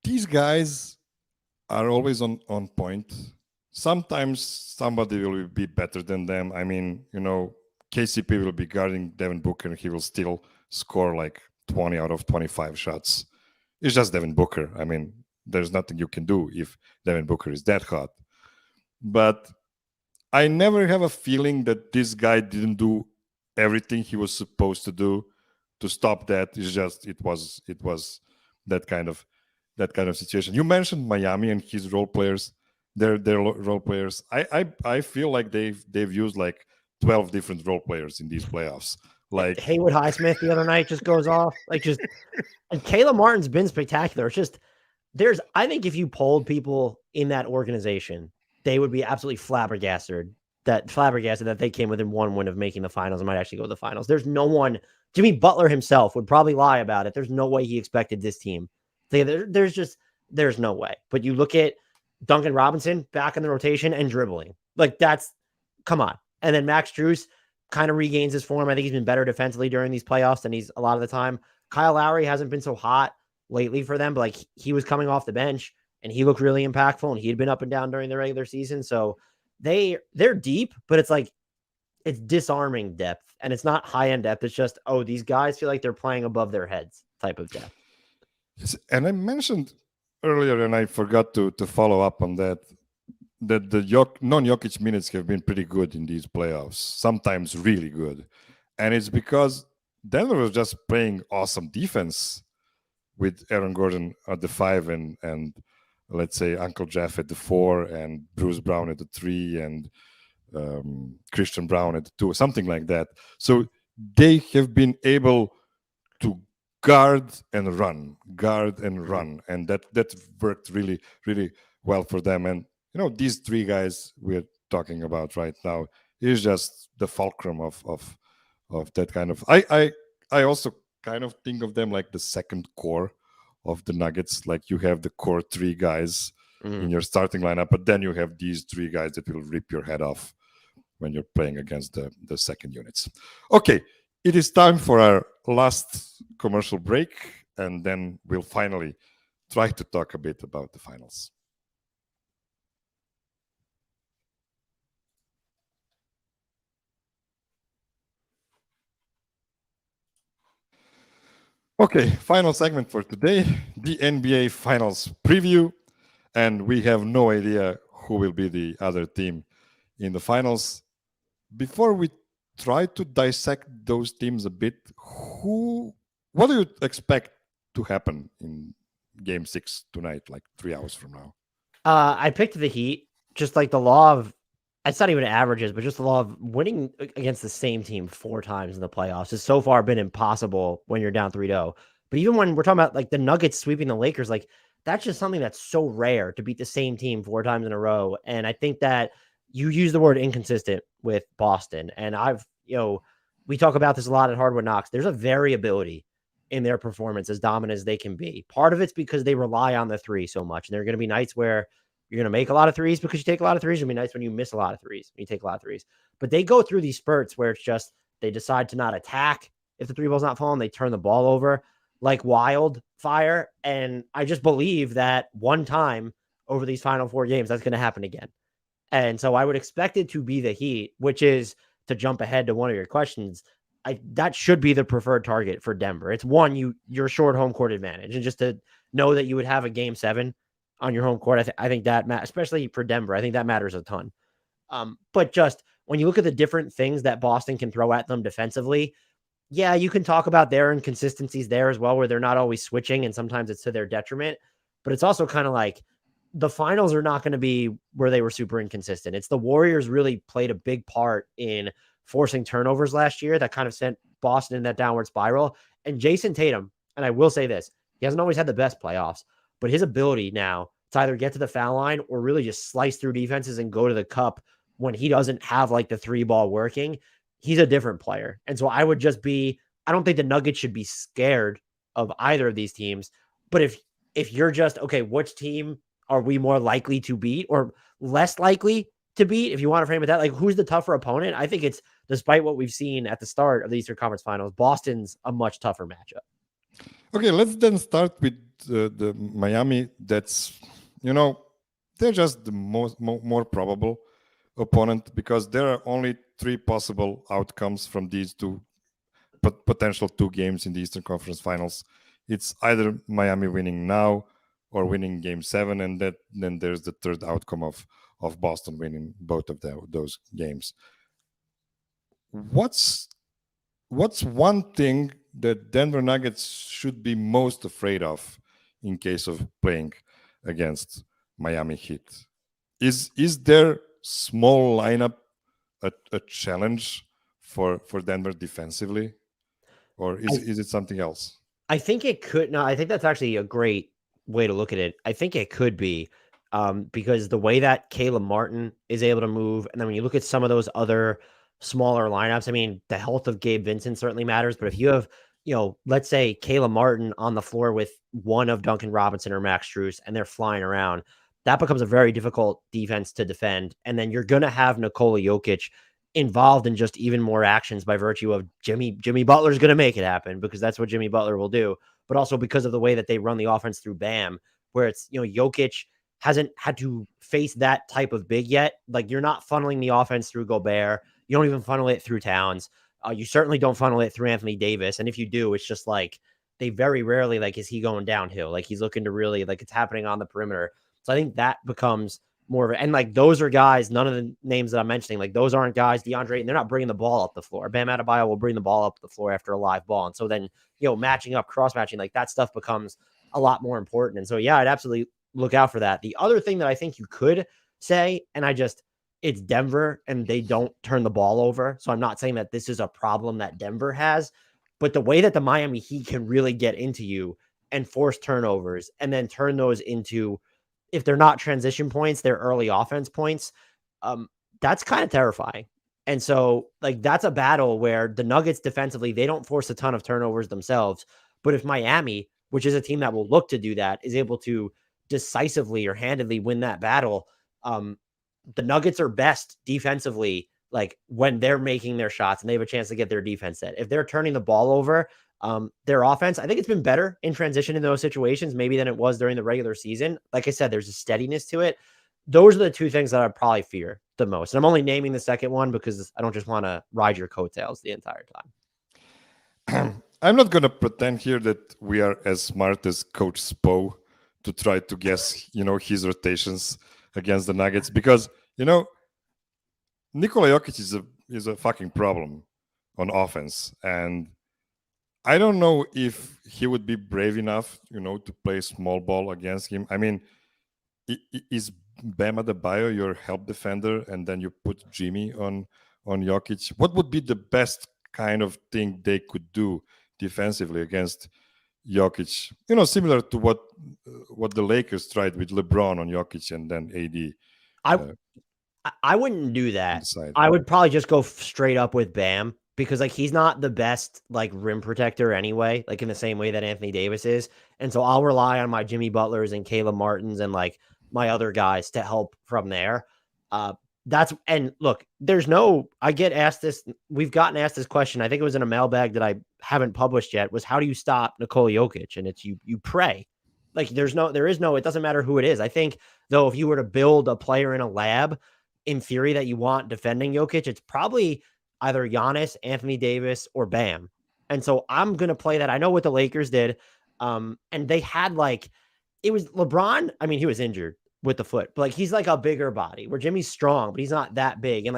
These guys are always on point. Sometimes somebody will be better than them. I mean, KCP will be guarding Devin Booker and he will still score like 20 out of 25 shots. It's just Devin Booker. I mean, there's nothing you can do if Devin Booker is that hot. But I never have a feeling that this guy didn't do everything he was supposed to do to stop that. It's just it was that kind of situation. You mentioned Miami and his role players. Their role players. I feel like they've used like 12 different role players in these playoffs. Like Haywood Highsmith the other night just goes off. Like just and Caleb Martin's been spectacular. It's just I think if you polled people in that organization, they would be absolutely flabbergasted that they came within one win of making the finals and might actually go to the finals. There's no one. Jimmy Butler himself would probably lie about it. There's no way he expected this team. There's no way. But you look at Duncan Robinson back in the rotation and dribbling. Like come on. And then Max Strus kind of regains his form. I think he's been better defensively during these playoffs than he's a lot of the time. Kyle Lowry hasn't been so hot lately for them, but like he was coming off the bench and he looked really impactful and he had been up and down during the regular season. So they're deep, but it's like it's disarming depth and it's not high end depth. It's just, these guys feel like they're playing above their heads type of depth. And I mentioned earlier, and I forgot to follow up on that the non-Jokic minutes have been pretty good in these playoffs, sometimes really good. And it's because Denver was just playing awesome defense with Aaron Gordon at the 5 and let's say Uncle Jeff at the 4 and Bruce Brown at the 3 and Christian Brown at the 2, something like that. So they have been able to guard and run, and that worked really, really well for them. And these 3 guys we're talking about right now is just the fulcrum of that kind of. I also kind of think of them like the second core of the Nuggets. Like you have the core 3 guys in your starting lineup, but then you have these 3 guys that will rip your head off when you're playing against the second units. Okay, it is time for our last commercial break, and then we'll finally try to talk a bit about the finals. Okay, final segment for today, the NBA Finals preview. And we have no idea who will be the other team in the finals. Before we try to dissect those teams a bit, what do you expect to happen in Game 6 tonight, like 3 hours from now? I picked the Heat, just like the law of, it's not even averages, but just the law of winning against the same team 4 times in the playoffs has so far been impossible when you're down 3-0. But even when we're talking about like the Nuggets sweeping the Lakers, like that's just something that's so rare to beat the same team 4 times in a row. And I think that you use the word inconsistent with Boston. And we talk about this a lot at Hardwood Knocks. There's a variability in their performance, as dominant as they can be. Part of it's because they rely on the three so much. And there are going to be nights where you're going to make a lot of threes because you take a lot of threes. There'll be nights when you miss a lot of threes and you take a lot of threes. But they go through these spurts where it's just they decide to not attack. If the three ball's not falling, they turn the ball over like wildfire. And I just believe that one time over these final 4 games, that's going to happen again. And so I would expect it to be the Heat, which is, to jump ahead to one of your questions, that should be the preferred target for Denver. It's one, you're short home court advantage, and just to know that you would have a game 7 on your home court, I think that especially for Denver, I think that matters a ton. But just when you look at the different things that Boston can throw at them defensively, yeah, you can talk about their inconsistencies there as well, where they're not always switching and sometimes it's to their detriment. But it's also kind of like the finals are not going to be where they were super inconsistent. It's the Warriors really played a big part in forcing turnovers last year that kind of sent Boston in that downward spiral. And Jason Tatum, and I will say this, he hasn't always had the best playoffs, but his ability now to either get to the foul line or really just slice through defenses and go to the cup when he doesn't have like the 3-ball working, he's a different player. And so I don't think the Nuggets should be scared of either of these teams. But if you're just, okay, which team are we more likely to beat or less likely to beat? If you want to frame it that, like, who's the tougher opponent? I think it's, despite what we've seen at the start of the Eastern Conference Finals, Boston's a much tougher matchup. Okay, let's then start with the Miami. That's, they're just the more probable opponent because there are only 3 possible outcomes from these potential 2 games in the Eastern Conference Finals. It's either Miami winning now or winning Game 7, and then there's the third outcome of Boston winning both of those games. What's one thing that Denver Nuggets should be most afraid of in case of playing against Miami Heat? Is their small lineup a challenge for Denver defensively, or is it something else? I think it could. No, I think that's actually a great way to look at it. I think it could be because the way that Caleb Martin is able to move, and then when you look at some of those other smaller lineups, I mean, the health of Gabe Vincent certainly matters. But if you have, let's say Caleb Martin on the floor with one of Duncan Robinson or Max Strus, and they're flying around, that becomes a very difficult defense to defend. And then you're going to have Nikola Jokic involved in just even more actions by virtue of Jimmy Butler's going to make it happen because that's what Jimmy Butler will do. But also because of the way that they run the offense through Bam, where it's, Jokic hasn't had to face that type of big yet. Like, you're not funneling the offense through Gobert. You don't even funnel it through Towns. You certainly don't funnel it through Anthony Davis. And if you do, it's just like they very rarely, like, is he going downhill? Like, he's looking to really, like, it's happening on the perimeter. So I think that becomes more of it. And like, those are guys, none of the names that I'm mentioning, like, those aren't guys, DeAndre, and they're not bringing the ball up the floor. Bam Adebayo will bring the ball up the floor after a live ball. And so then, matching up, cross matching, like, that stuff becomes a lot more important. And so, yeah, I'd absolutely look out for that. The other thing that I think you could say, and it's Denver and they don't turn the ball over. So I'm not saying that this is a problem that Denver has, but the way that the Miami Heat can really get into you and force turnovers and then turn those into, if they're not transition points, they're early offense points. That's kind of terrifying. And so, like, that's a battle where the Nuggets defensively, they don't force a ton of turnovers themselves. But if Miami, which is a team that will look to do that, is able to decisively or handedly win that battle, the Nuggets are best defensively, like, when they're making their shots and they have a chance to get their defense set. If they're turning the ball over, their offense, I think it's been better in transition in those situations, maybe than it was during the regular season. Like I said, there's a steadiness to it. Those are the 2 things that I probably fear the most. And I'm only naming the second one because I don't just want to ride your coattails the entire time. I'm not going to pretend here that we are as smart as Coach Spo to try to guess, his rotations against the Nuggets because, Nikola Jokic is a fucking problem on offense. And I don't know if he would be brave enough, to play small ball against him. I mean, is Bam Adebayo your help defender, and then you put Jimmy on Jokic? What would be the best kind of thing they could do defensively against Jokic, similar to what the Lakers tried with LeBron on Jokic and then AD. I wouldn't do that. Inside. I would probably just go straight up with Bam because like he's not the best like rim protector anyway, like in the same way that Anthony Davis is. And so I'll rely on my Jimmy Butlers and Caleb Martins and like my other guys to help from there. And look, I get asked this. We've gotten asked this question. I think it was in a mailbag that I haven't published yet, was how do you stop Nikola Jokic? And it's you pray. Like there is no, it doesn't matter who it is. I think though, if you were to build a player in a lab in theory that you want defending Jokic, it's probably either Giannis, Anthony Davis, or Bam. And so I'm going to play that. I know what the Lakers did. And they had it was LeBron. I mean, he was injured with the foot, but he's like a bigger body where Jimmy's strong, but he's not that big. And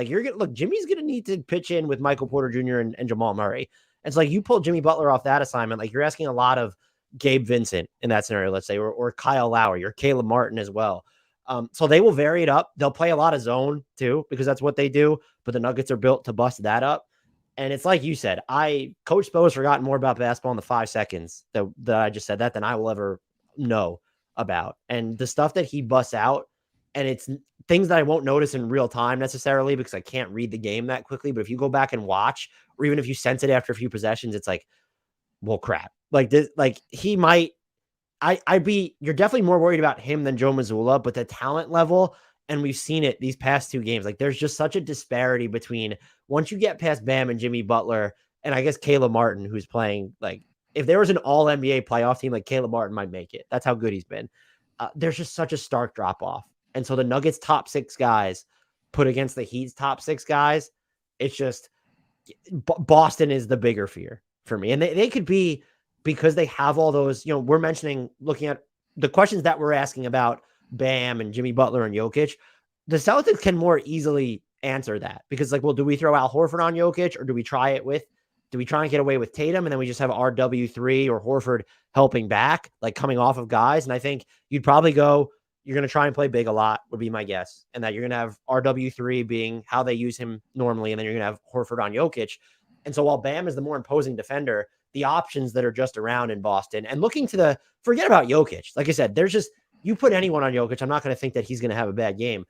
Jimmy's going to need to pitch in with Michael Porter Jr. and Jamal Murray. And so you pull Jimmy Butler off that assignment, you're asking a lot of Gabe Vincent in that scenario, let's say, or Kyle Lowry or Caleb Martin as well. So they will vary it up. They'll play a lot of zone too, because that's what they do. But the Nuggets are built to bust that up. And it's like you said, Coach Spo has forgotten more about basketball in the 5 seconds that I just said that than I will ever know about. And the stuff that he busts out, and it's things that I won't notice in real time necessarily because I can't read the game that quickly. But if you go back and watch, or even if you sense it after a few possessions, it's like, well, crap. He might. You're definitely more worried about him than Joe Mazzulla, but the talent level, and we've seen it these past 2 games, there's just such a disparity between once you get past Bam and Jimmy Butler, and I guess Caleb Martin, who's playing, if there was an all NBA playoff team, Caleb Martin might make it. That's how good he's been. There's just such a stark drop off. And so the Nuggets top 6 guys put against the Heat's top 6 guys, it's just Boston is the bigger fear for me. And they could be, because they have all those, we're mentioning, looking at the questions that we're asking about Bam and Jimmy Butler and Jokic, the Celtics can more easily answer that because do we throw Al Horford on Jokic, or do we try and get away with Tatum? And then we just have RW3 or Horford helping back, coming off of guys. And I think you'd probably you're going to try and play big a lot would be my guess. And that you're going to have RW3 being how they use him normally. And then you're going to have Horford on Jokic. And so while Bam is the more imposing defender, the options that are just around in Boston and looking to forget about Jokic. Like I said, you put anyone on Jokic, I'm not going to think that he's going to have a bad game.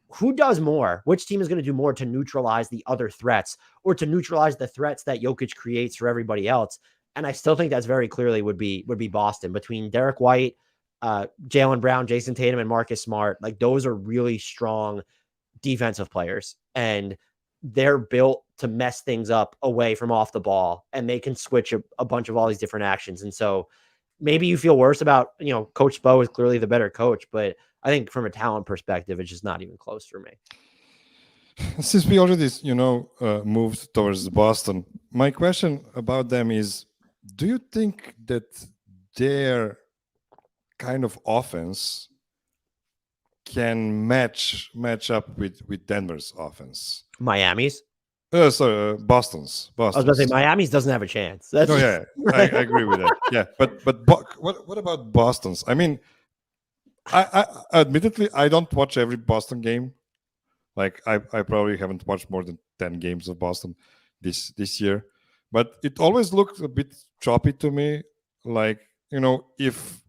Who does more? Which team is going to do more to neutralize the other threats or to neutralize the threats that Jokic creates for everybody else? And I still think that's very clearly would be Boston between Derek White, Jaylen Brown, Jason Tatum, and Marcus Smart. Those are really strong defensive players, and they're built to mess things up away from off the ball, and they can switch a bunch of all these different actions. And so maybe you feel worse about, Coach Spo is clearly the better coach, but I think from a talent perspective, it's just not even close for me. Since we already, moved towards Boston, my question about them is, do you think that their kind of offense can match up with Denver's offense? Miami's? Boston's. I was going to say Miami's doesn't have a chance. I agree with that. Yeah, but what about Boston's? I mean, I admittedly I don't watch every Boston game. I probably haven't watched more than 10 games of Boston this year, but it always looks a bit choppy to me. If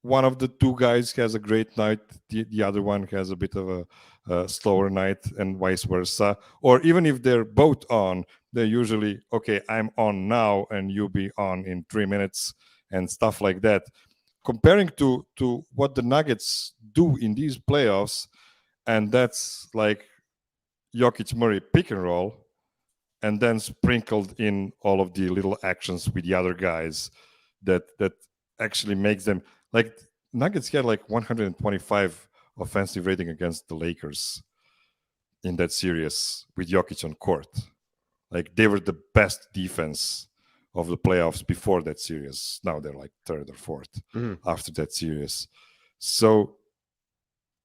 one of the 2 guys has a great night, the other one has a bit of a slower night, and vice versa. Or even if they're both on, they're usually, okay, I'm on now and you be on in 3 minutes and stuff like that. Comparing to what the Nuggets do in these playoffs, and that's Jokic Murray pick and roll, and then sprinkled in all of the little actions with the other guys that actually makes them Nuggets had 125 offensive rating against the Lakers in that series with Jokic on court. They were the best defense of the playoffs before that series. Now they're 3rd or 4th after that series. So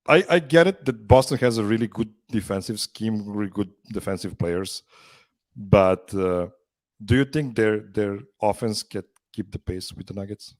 I get it that Boston has a really good defensive scheme, really good defensive players, but do you think their offense can keep the pace with the Nuggets?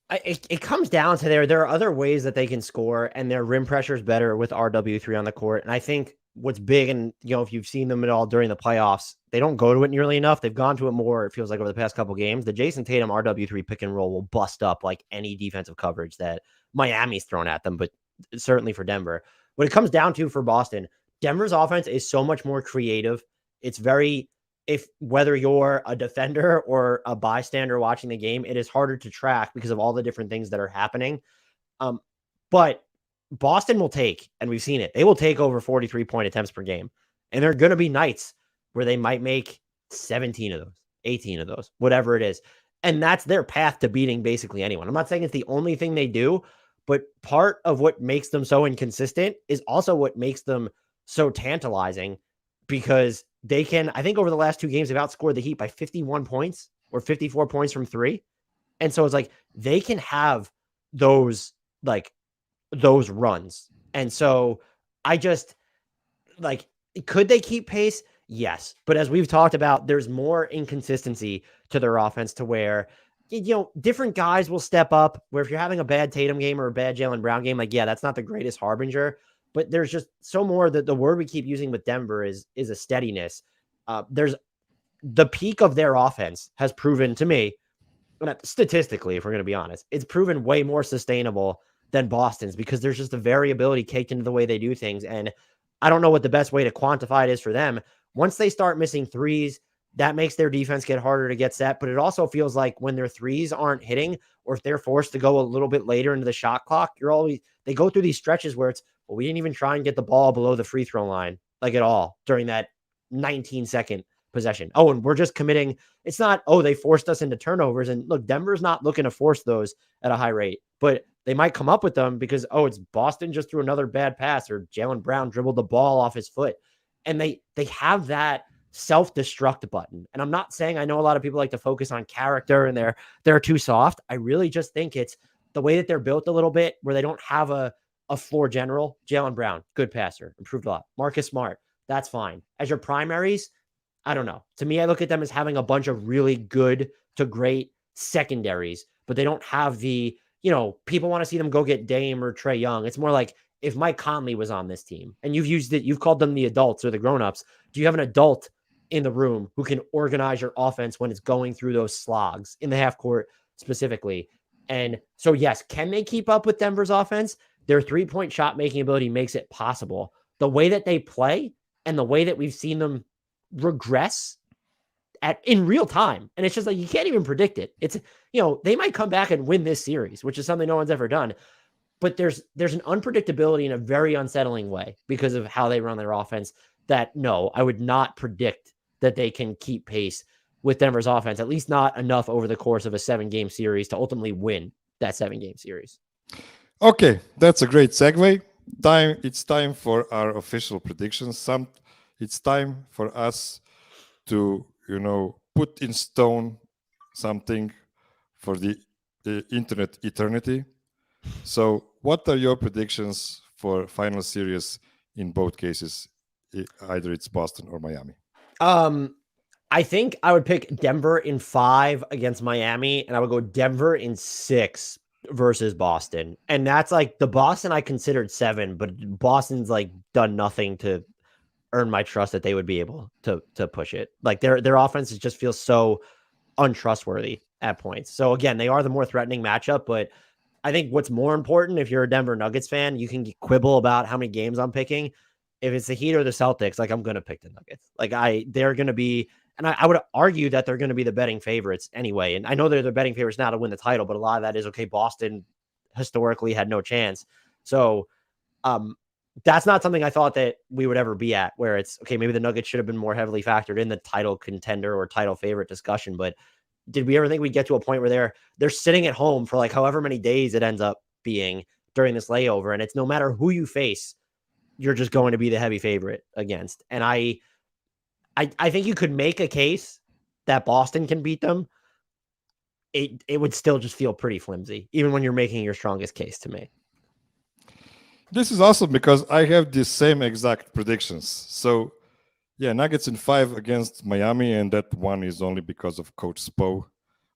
It comes down to there are other ways that they can score, and their rim pressure is better with RW3 on the court. And I think what's big, and if you've seen them at all during the playoffs, they don't go to it nearly enough. They've gone to it more, it feels like, over the past couple games. The Jason Tatum RW3 pick and roll will bust up like any defensive coverage that Miami's thrown at them, but certainly for Denver. What it comes down to for Boston, Denver's offense is so much more creative. It's very, whether you're a defender or a bystander watching the game, it is harder to track because of all the different things that are happening. But Boston will take, and we've seen it, they will take over 43-point attempts per game. And there are going to be nights where they might make 17 of those, 18 of those, whatever it is. And that's their path to beating basically anyone. I'm not saying it's the only thing they do, but part of what makes them so inconsistent is also what makes them so tantalizing, because they can, I think over the last 2 games, they've outscored the Heat by 51 points or 54 points from 3. And so it's like they can have those runs. And so I just could they keep pace? Yes. But as we've talked about, there's more inconsistency to their offense to where, different guys will step up, where if you're having a bad Tatum game or a bad Jaylen Brown game, that's not the greatest harbinger, but there's just so more that the word we keep using with Denver is a steadiness. There's the peak of their offense has proven to me, statistically, if we're going to be honest, it's proven way more sustainable than Boston's, because there's just a variability caked into the way they do things. And I don't know what the best way to quantify it is for them. Once they start missing threes, that makes their defense get harder to get set. But it also feels like when their threes aren't hitting, or if they're forced to go a little bit later into the shot clock, they go through these stretches where it's, well, we didn't even try and get the ball below the free throw line, at all during that 19-second possession. Oh, and we're just committing. It's not, they forced us into turnovers. And look, Denver's not looking to force those at a high rate, but they might come up with them because, it's Boston just threw another bad pass, or Jaylen Brown dribbled the ball off his foot. And they have that self-destruct button. And I'm not saying, I know a lot of people like to focus on character and they're too soft. I really just think it's the way that they're built a little bit, where they don't have a floor general. Jaylen Brown, good passer, improved a lot. Marcus Smart, that's fine. As your primaries, I don't know. To me, I look at them as having a bunch of really good to great secondaries, but they don't have the, people want to see them go get Dame or Trae Young. It's more like if Mike Conley was on this team, and you've called them the adults or the grownups. Do you have an adult in the room who can organize your offense when it's going through those slogs in the half court specifically? And so, yes, can they keep up with Denver's offense? Their 3-point shot making ability makes it possible. The way that they play and the way that we've seen them regress in real time. And it's just like, you can't even predict it. It's, they might come back and win this series, which is something no one's ever done. But there's an unpredictability in a very unsettling way because of how they run their offense that, no, I would not predict that they can keep pace with Denver's offense, at least not enough over the course of a 7-game series to ultimately win that 7-game series. Okay, that's a great segue. It's time for our official predictions. It's time for us to, put in stone something for the internet eternity. So what are your predictions for final series in both cases? Either it's Boston or Miami. I think I would pick Denver in 5 against Miami, and I would go Denver in 6 versus Boston. And that's the Boston I considered 7, but Boston's done nothing to earn my trust that they would be able to push it. Their offense just feels so untrustworthy at points. So again, they are the more threatening matchup, but I think what's more important, if you're a Denver Nuggets fan, you can quibble about how many games I'm picking. If it's the Heat or the Celtics, I'm going to pick the Nuggets. They're going to be, and I would argue that they're going to be the betting favorites anyway. And I know they're the betting favorites now to win the title, but a lot of that is, okay, Boston historically had no chance. So that's not something I thought that we would ever be at, where it's, okay, maybe the Nuggets should have been more heavily factored in the title contender or title favorite discussion. But did we ever think we'd get to a point where they're sitting at home for however many days it ends up being during this layover? And it's no matter who you face, you're just going to be the heavy favorite against. And I think you could make a case that Boston can beat them. It would still just feel pretty flimsy, even when you're making your strongest case to me. This is awesome because I have the same exact predictions. So, yeah, Nuggets in 5 against Miami, and that one is only because of Coach Spo.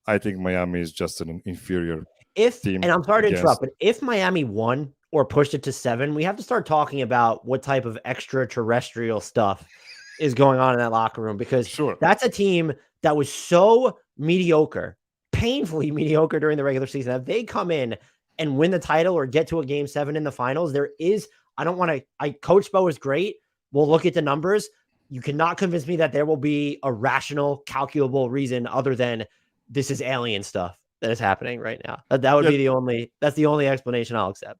I think Miami is just an inferior team. And I'm sorry to interrupt, but if Miami won, or pushed it to 7, we have to start talking about what type of extraterrestrial stuff is going on in that locker room, because Sure. that's a team that was so mediocre, painfully mediocre during the regular season. If they come in and win the title or get to a game 7 in the finals, there is, Coach Bo is great. We'll look at the numbers. You cannot convince me that there will be a rational, calculable reason other than this is alien stuff that is happening right now. That would be that's the only explanation I'll accept.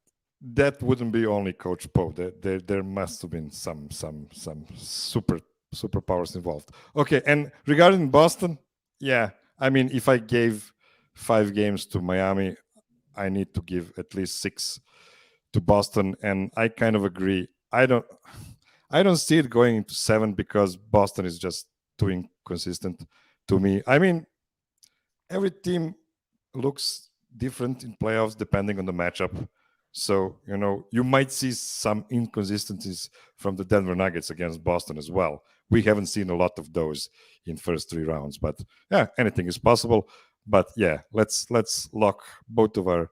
That wouldn't be only Coach Poe. There must have been some superpowers involved. Okay, and regarding Boston, yeah, I mean, if I gave 5 games to Miami, I need to give at least 6 to Boston, and I kind of agree. I don't see it going into 7 because Boston is just too inconsistent to me. I mean, every team looks different in playoffs depending on the matchup. So, you might see some inconsistencies from the Denver Nuggets against Boston as well. We haven't seen a lot of those in first 3 rounds, but yeah, anything is possible. But yeah, let's lock both of our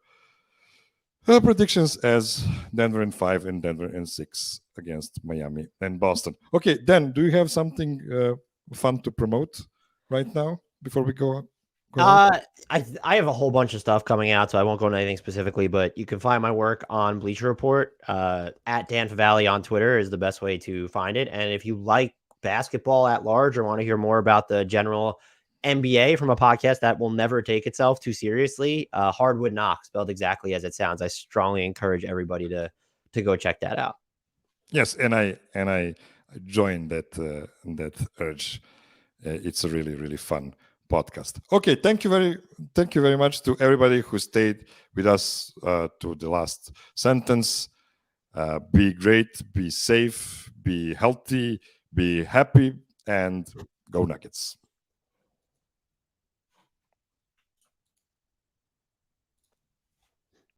predictions as Denver in 5 and Denver in 6 against Miami and Boston. Okay, Dan, do you have something fun to promote right now before we go? I have a whole bunch of stuff coming out, so I won't go into anything specifically, but you can find my work on Bleacher Report. At Dan Favale on Twitter is the best way to find it. And if you like basketball at large or want to hear more about the general NBA from a podcast that will never take itself too seriously, Hardwood Knocks, spelled exactly as it sounds. I strongly encourage everybody to go check that out. Yes, and I joined that urge. It's a really, really fun podcast. Okay, thank you very much to everybody who stayed with us to the last sentence. Be great, be safe, be healthy, be happy, and go Nuggets.